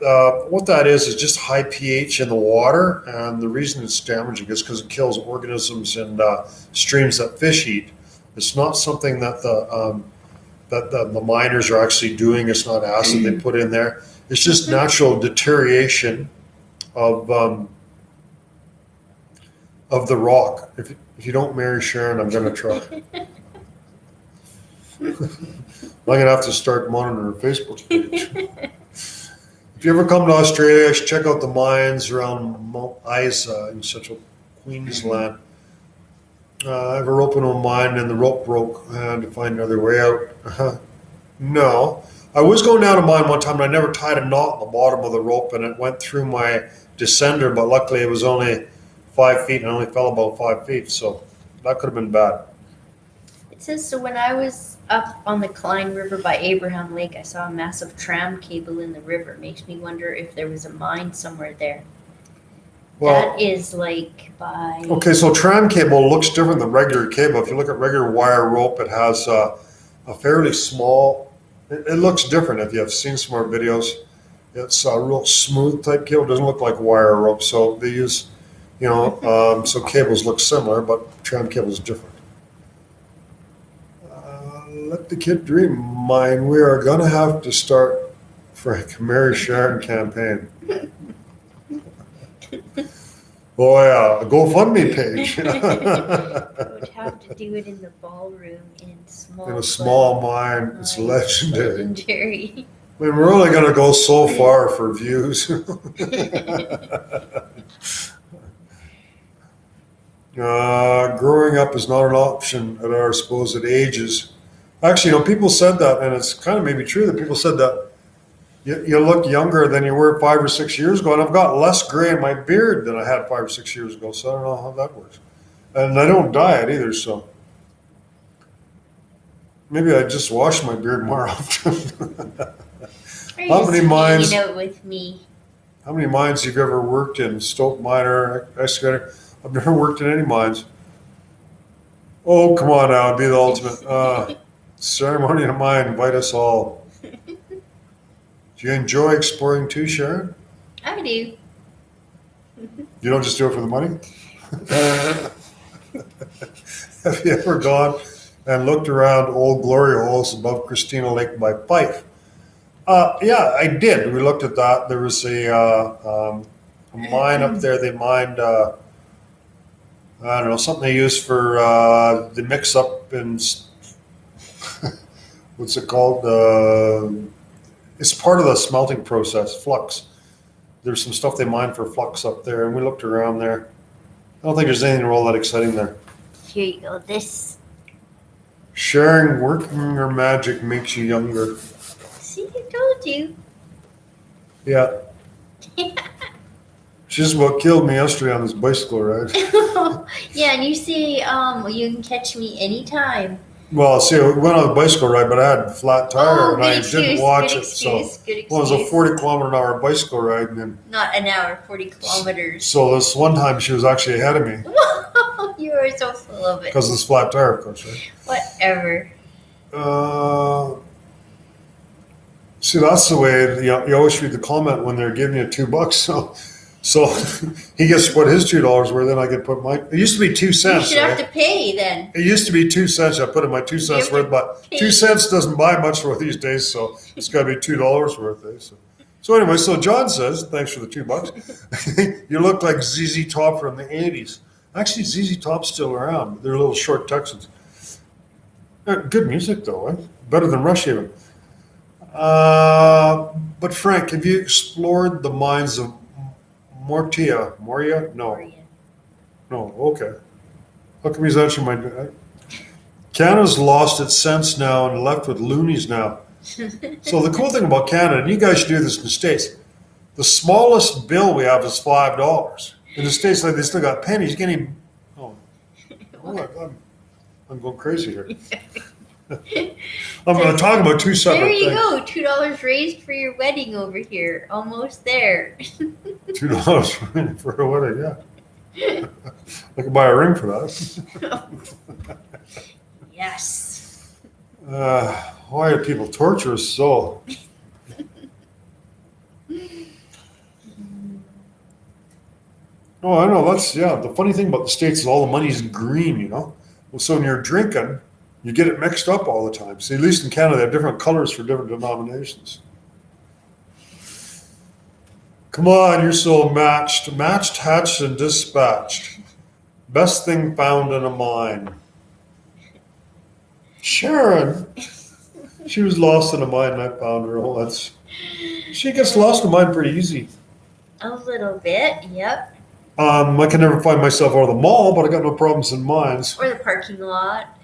what that is just high pH in the water. And the reason it's damaging is because it kills organisms in streams that fish eat. It's not something that the miners are actually doing. It's not acid they put in there. It's just natural deterioration of of The Rock. If you don't marry Sharon, I'm going to try. I'm going to have to start monitoring her Facebook page. If you ever come to Australia, you should check out the mines around Mount Isa in central Queensland. I ever opened a mine and the rope broke. I had to find another way out. No. I was going down a mine one time and I never tied a knot on the bottom of the rope and it went through my descender, but luckily it was only 5 feet and I only fell about 5 feet, so that could have been bad. It says, so when I was up on the Klein River by Abraham Lake, I saw a massive tram cable in the river. Makes me wonder if there was a mine somewhere there. Well, that is like by... Okay, so tram cable looks different than regular cable. If you look at regular wire rope, it has a fairly small, it looks different if you have seen some more videos. It's a real smooth type cable. It doesn't look like wire rope. So they use, so cables look similar, but tram cable is different. Let the kid dream. Mine. We are going to have to start Frank Mary Sharon campaign. Oh yeah, a GoFundMe page. Would have to do it in the ballroom in a small mine. It's legendary. Legendary. I mean, we're only going to go so far for views. Growing up is not an option at our supposed ages. Actually, people said that, and it's kind of maybe true that people said that you look younger than you were 5 or 6 years ago, and I've got less gray in my beard than I had 5 or 6 years ago, so I don't know how that works. And I don't dye it either, so maybe I just wash my beard more often. How many mines? Hanging out with me. How many mines have you ever worked in? Stope miner, excavator. I've never worked in any mines. Oh, come on now, it'd be the ultimate. Ceremony in a mine, invite us all. Do you enjoy exploring too, Sharon? I do. You don't just do it for the money? Have you ever gone and looked around old glory holes above Christina Lake by Fife? Yeah, I did. We looked at that. There was a mine up there. They mined, I don't know, something they used for the mix up in, what's it called? It's part of the smelting process, flux. There's some stuff they mine for flux up there, and we looked around there. I don't think there's anything all that exciting there. Here you go. This. Sharing working or magic makes you younger. See, I told you. Yeah. She's what killed me yesterday on this bicycle ride. Yeah, and you say you can catch me anytime. Well, see, we went on a bicycle ride, but I had a flat tire and I didn't watch it. So it was a 40-kilometer-an-hour bicycle ride, and then not an hour, 40 kilometers. So this one time she was actually ahead of me. You are so full of it. Because of this flat tire, of course, right? Whatever. See, that's the way you always read the comment when they're giving you $2. So he gets to put his $2 worth, then I get put my. It used to be 2 cents. You should have to pay then. It used to be 2 cents. I put in my 2 cents worth, but 2 cents doesn't buy much worth these days, so it's got to be $2 worth. So anyway, so John says, thanks for the $2. You look like ZZ Top from the 80s. Actually, ZZ Top's still around. They're little short Texans. Good music, though, eh? Better than Rush even. But Frank, have you explored the mines of Moria? No. No, okay. How come he's actually my... Canada's lost its sense now and left with loonies now. So the cool thing about Canada, and you guys should do this in the States, the smallest bill we have is $5. In the States, like, they still got pennies. You can't even... Oh, I'm going crazy here. I'm going to talk about 2 separate things. There you go. $2 raised for your wedding over here. Almost there. $2 for a wedding, yeah. I could buy a ring for that. Yes. Why do people torture us so? Oh, I know. The funny thing about the States is all the money's green, Well, so when you're drinking, you get it mixed up all the time. See, at least in Canada, they have different colors for different denominations. Come on, you're so matched, hatched, and dispatched. Best thing found in a mine. Sharon. She was lost in a mine and I found her. Oh, she gets lost in a mine pretty easy. A little bit, yep. I can never find myself out of the mall, but I got no problems in mines. Or the parking lot,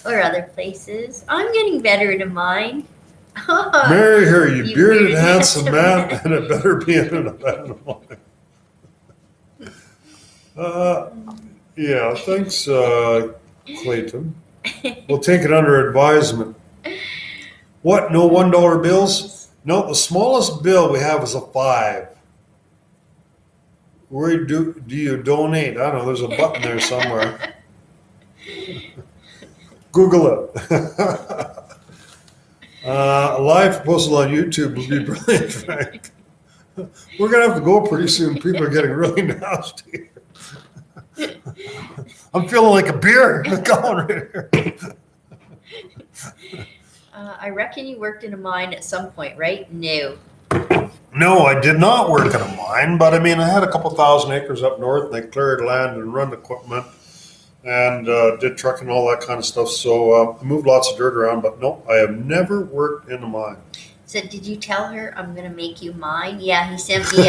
or other places. I'm getting better at mine. Marry her, you You bearded, bearded, handsome handsome man, man. and it better be in an abandoned mine. Yeah, thanks, Clayton. We'll take it under advisement. What? No $1 bills? No, the smallest bill we have is a 5. Where do you donate? I don't know. There's a button there somewhere. Google it. A live proposal on YouTube would be brilliant, Frank. We're gonna have to go pretty soon. People are getting really nasty. I'm feeling like a beer going right here. I reckon you worked in a mine at some point, right? No. No, I did not work in a mine, but I mean, I had a couple thousand acres up north, and I cleared land and run equipment and did trucking and all that kind of stuff. So I moved lots of dirt around, but no, I have never worked in a mine. So did you tell her I'm gonna make you mine? Yeah, he sent me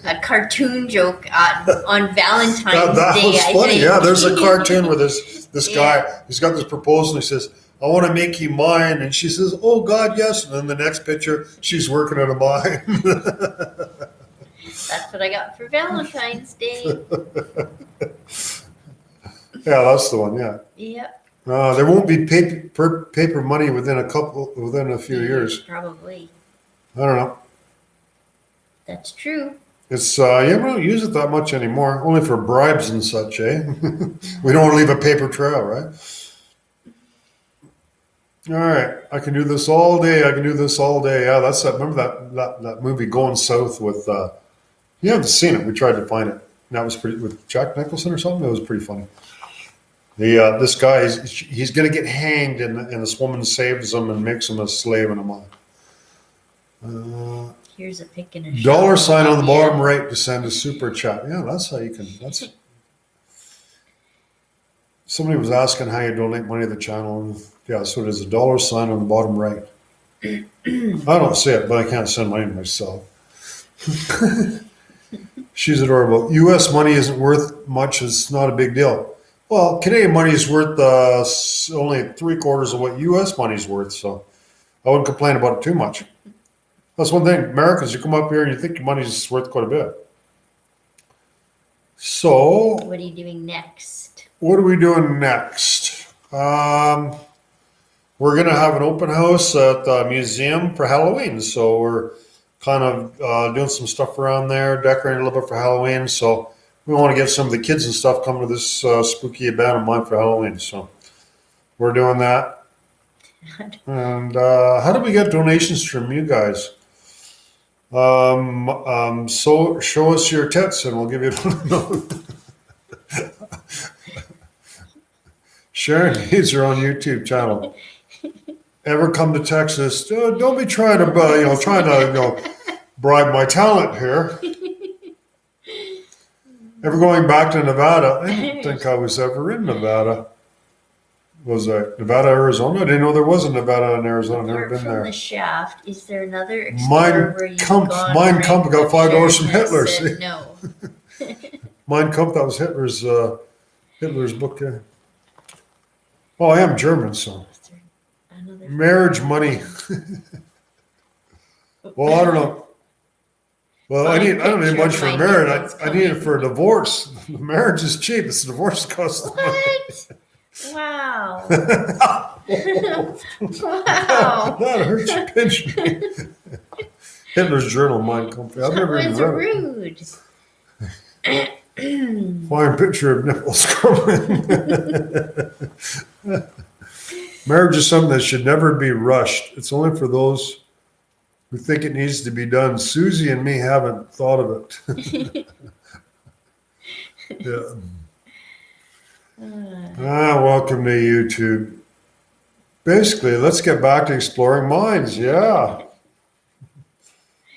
a cartoon joke on Valentine's That Day. was I funny. think. Yeah, there's a cartoon where this Yeah. guy, he's got this proposal, and he says, I want to make you mine. And she says, oh, God, yes. And then the next picture, she's working at a mine. That's what I got for Valentine's Day. Yeah, that's the one, yeah. Yep. There won't be paper money within a few years. Probably. I don't know. That's true. It's, we don't use it that much anymore, only for bribes and such, eh? We don't want to leave a paper trail, right? All right, I can do this all day. I can do this all day. Yeah, that's that. Remember that movie Going South with, you haven't seen it. We tried to find it. And that was pretty, with Jack Nicholson or something. It was pretty funny. This guy, he's going to get hanged, and this woman saves him and makes him a slave in a mine. Here's a pick and a Dollar shovel. sign on the Yeah. bottom right to send a super chat. Yeah, that's how you can. Somebody was asking how you donate money to the channel. Yeah, so it is, a dollar sign on the bottom right. I don't see it, but I can't send money to myself. She's adorable. U.S. money isn't worth much. It's not a big deal. Well, Canadian money is worth only 3/4 of what U.S. money is worth, so I wouldn't complain about it too much. That's one thing. Americans, you come up here and you think your money is worth quite a bit. So, What are you doing next? what are we doing next? We're going to have an open house at the museum for Halloween. So we're kind of doing some stuff around there, decorating a little bit for Halloween. So we want to get some of the kids and stuff coming to this spooky abandoned mine for Halloween. So we're doing that. And how do we get donations from you guys? So show us your tits and we'll give you Sharon needs her own YouTube channel. Ever come to Texas? Don't be trying to, bribe my talent here. Ever going back to Nevada? I didn't think I was ever in Nevada. Was I Nevada, Arizona? I didn't know there was a Nevada and Arizona. I've never Apart been from there. the shaft, is there another explorer where you've Mein gone Kampf around got the $5 from Sharon Hitler. said See? No. Mein Kampf, that was Hitler's book. Yeah. Oh, I am German, so. Is there another- Marriage money. Well, I don't know. Well, I don't need much for marriage. I need it for a divorce. Marriage is cheap. It's a divorce cost. What? Wow. Wow. That hurts your pinch me. Hitler's journal, Mein Kampf. I've never even That was read rude. it. Fine picture of nipples scrubbing. Marriage is something that should never be rushed. It's only for those who think it needs to be done. Susie and me haven't thought of it. Yeah. Welcome to YouTube. Basically, let's get back to exploring minds. Yeah.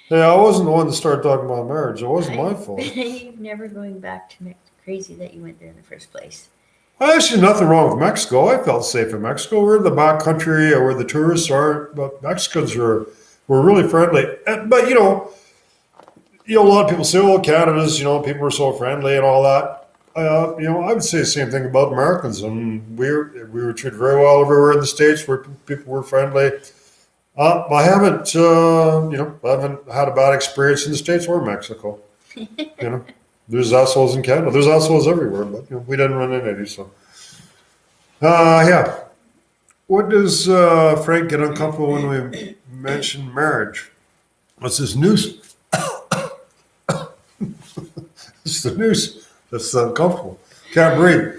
Hey, I wasn't the one to start talking about marriage. It wasn't my fault. You're never going back to crazy that you went there in the first place. Well, actually, nothing wrong with Mexico. I felt safe in Mexico. We're in the back country where the tourists are, but Mexicans were really friendly. But a lot of people say, "Oh, Canada's, people are so friendly and all that." I would say the same thing about Americans, and we were treated very well everywhere in the States where people were friendly. I haven't had a bad experience in the States or Mexico. There's assholes in Canada. There's assholes everywhere, but we didn't run into any. So, yeah. What does Frank get uncomfortable when we mention marriage? What's this noose? It's the noose that's uncomfortable. Can't breathe.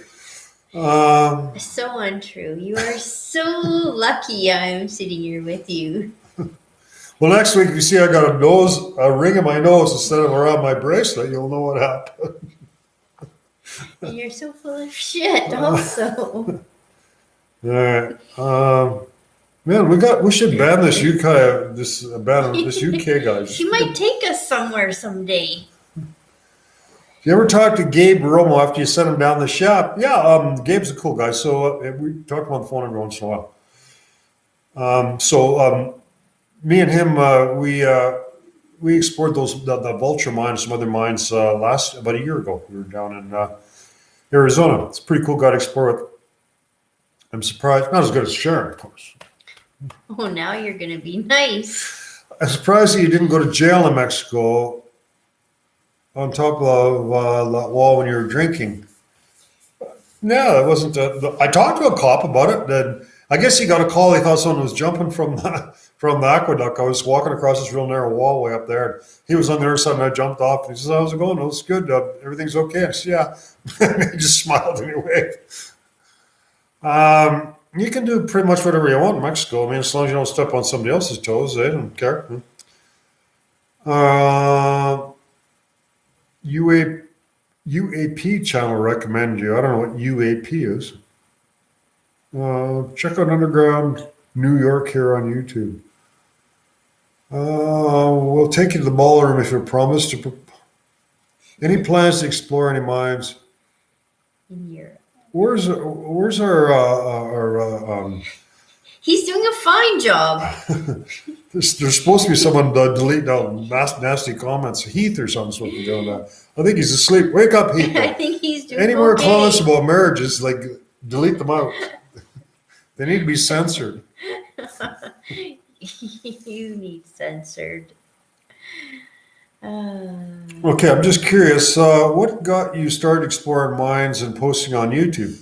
So untrue. You are so lucky I'm sitting here with you. Well, next week, if you see I got a ring in my nose instead of around my bracelet, you'll know what happened. And you're so full of shit also. All right. Man, we should ban this UK guy. She might take us somewhere someday. You ever talk to Gabe Romo after you sent him down the shaft? Yeah, Gabe's a cool guy. So we talk on the phone every once in a while. Me and him, we explored the vulture mines, some other mines about a year ago. We were down in Arizona. It's a pretty cool guy to explore with. I'm surprised, not as good as Sharon, of course. Oh, now you're going to be nice. I'm surprised that you didn't go to jail in Mexico on top of that wall when you were drinking. Yeah, it wasn't. I talked to a cop about it. Then I guess he got a call. He thought someone was jumping from the aqueduct. I was walking across this real narrow wall way up there. And he was on the other side, and I jumped off. And he says, "How's it going?" "Oh, it's good. Everything's okay." I said, "Yeah." He just smiled anyway. You can do pretty much whatever you want in Mexico. I mean, as long as you don't step on somebody else's toes, they don't care. UAP channel recommend you. I don't know what UAP is. Check out Underground New York here on YouTube. We'll take you to the ballroom if you promise to. Any plans to explore any mines? In Europe. Where's our He's doing a fine job. There's supposed to be someone delete down nasty comments. Heath or something's supposed to be doing that. I think he's asleep. Wake up, Heath. I think he's doing Any more okay. comments about marriages, delete them out. They need to be censored. You need censored. Okay, I'm just curious. What got you started exploring mines and posting on YouTube?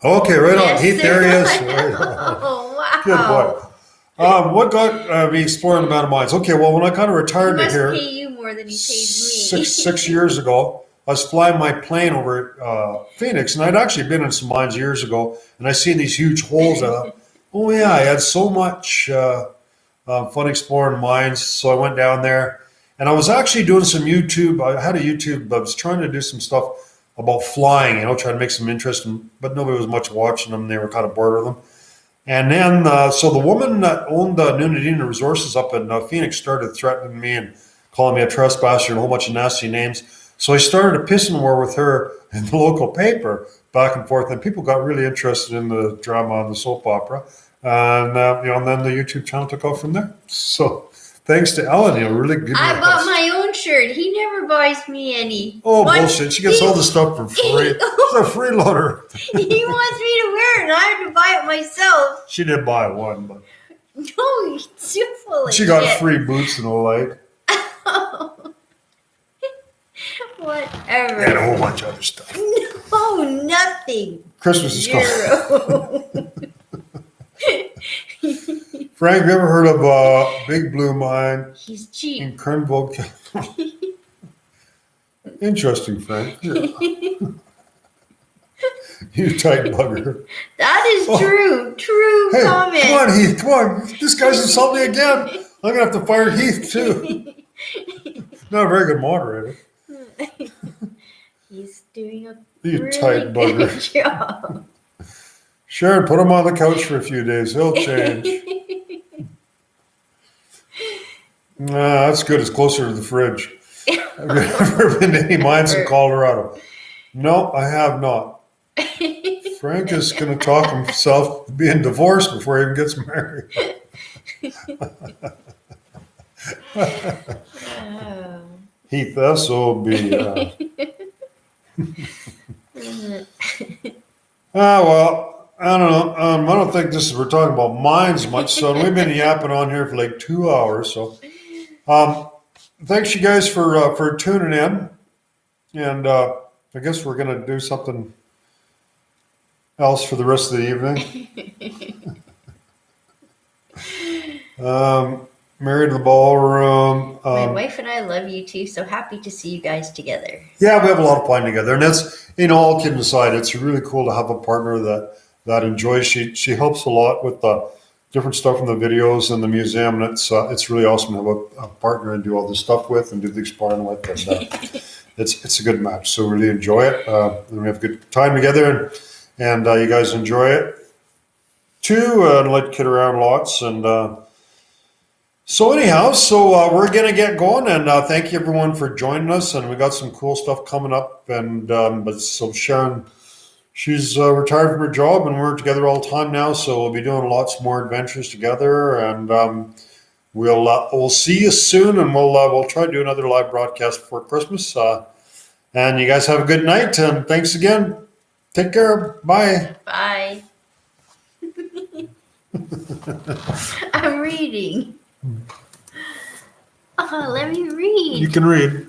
Okay, right on. Heath, there he is. Right on. Oh, wow. Good boy. What got me exploring the mountain mines? Okay, well, when I kind of retired He here, must pay you more than he pays me. six years ago, I was flying my plane over Phoenix, and I'd actually been in some mines years ago, and I seen these huge holes. I thought, oh yeah, I had so much fun exploring mines, so I went down there, and I was actually doing some YouTube. I had a YouTube, but I was trying to do some stuff about flying, trying to make some interest, but nobody was much watching them. They were kind of bored with them. And then, so the woman that owned the Nunadina Resources up in Phoenix started threatening me and calling me a trespasser and a whole bunch of nasty names. So I started a pissing war with her in the local paper, back and forth, and people got really interested in the drama and the soap opera. And, and then the YouTube channel took off from there. So thanks to Ellen, really good. I bought my own shirt. He never buys me any. Oh, bullshit. She gets all the stuff for free. She's a freeloader. He wants me to wear it, and I have to buy it myself. She did buy one, but No, you're too full of she got shit. free boots and the like. Whatever. And a whole bunch of other stuff. No, nothing. Christmas is coming. Zero. Frank, have you ever heard of Big Blue Mine He's cheap. in Kernville? Interesting, Frank. You tight bugger. That is true. True Hey, comment. come on, Heath. Come on. This guy's insulting me again. I'm going to have to fire Heath, too. Not a very good moderator. He's doing a You really tight bugger. good job. Sharon, put him on the couch for a few days. He'll change. That's good. It's closer to the fridge. Have you ever been to any mines in Colorado? No, I have not. Frank is going to talk himself to being divorced before he even gets married. Oh. Heath, this will be. Well, I don't know. I don't think this is, we're talking about mines much, so we've been yapping on here for like 2 hours. So, thanks you guys for tuning in, and I guess we're gonna do something else for the rest of the evening. Married to the ballroom. My wife and I love you too. So happy to see you guys together. Yeah, we have a lot of fun together, and that's, all kidding aside, it's really cool to have a partner that enjoys. She helps a lot with the different stuff in the videos and the museum, and it's really awesome to have a partner and do all this stuff with and do the exploring with, and it's a good match. So really enjoy it. And we have a good time together, and you guys enjoy it too, and like kid around lots, and. So anyhow, we're gonna get going, and thank you everyone for joining us. And we got some cool stuff coming up. And but so Sharon, she's retired from her job, and we're together all the time now. So we'll be doing lots more adventures together, and we'll see you soon, and we'll try to do another live broadcast before Christmas. And you guys have a good night, and thanks again. Take care. Bye. Bye. I'm reading. Oh, let me read. You can read.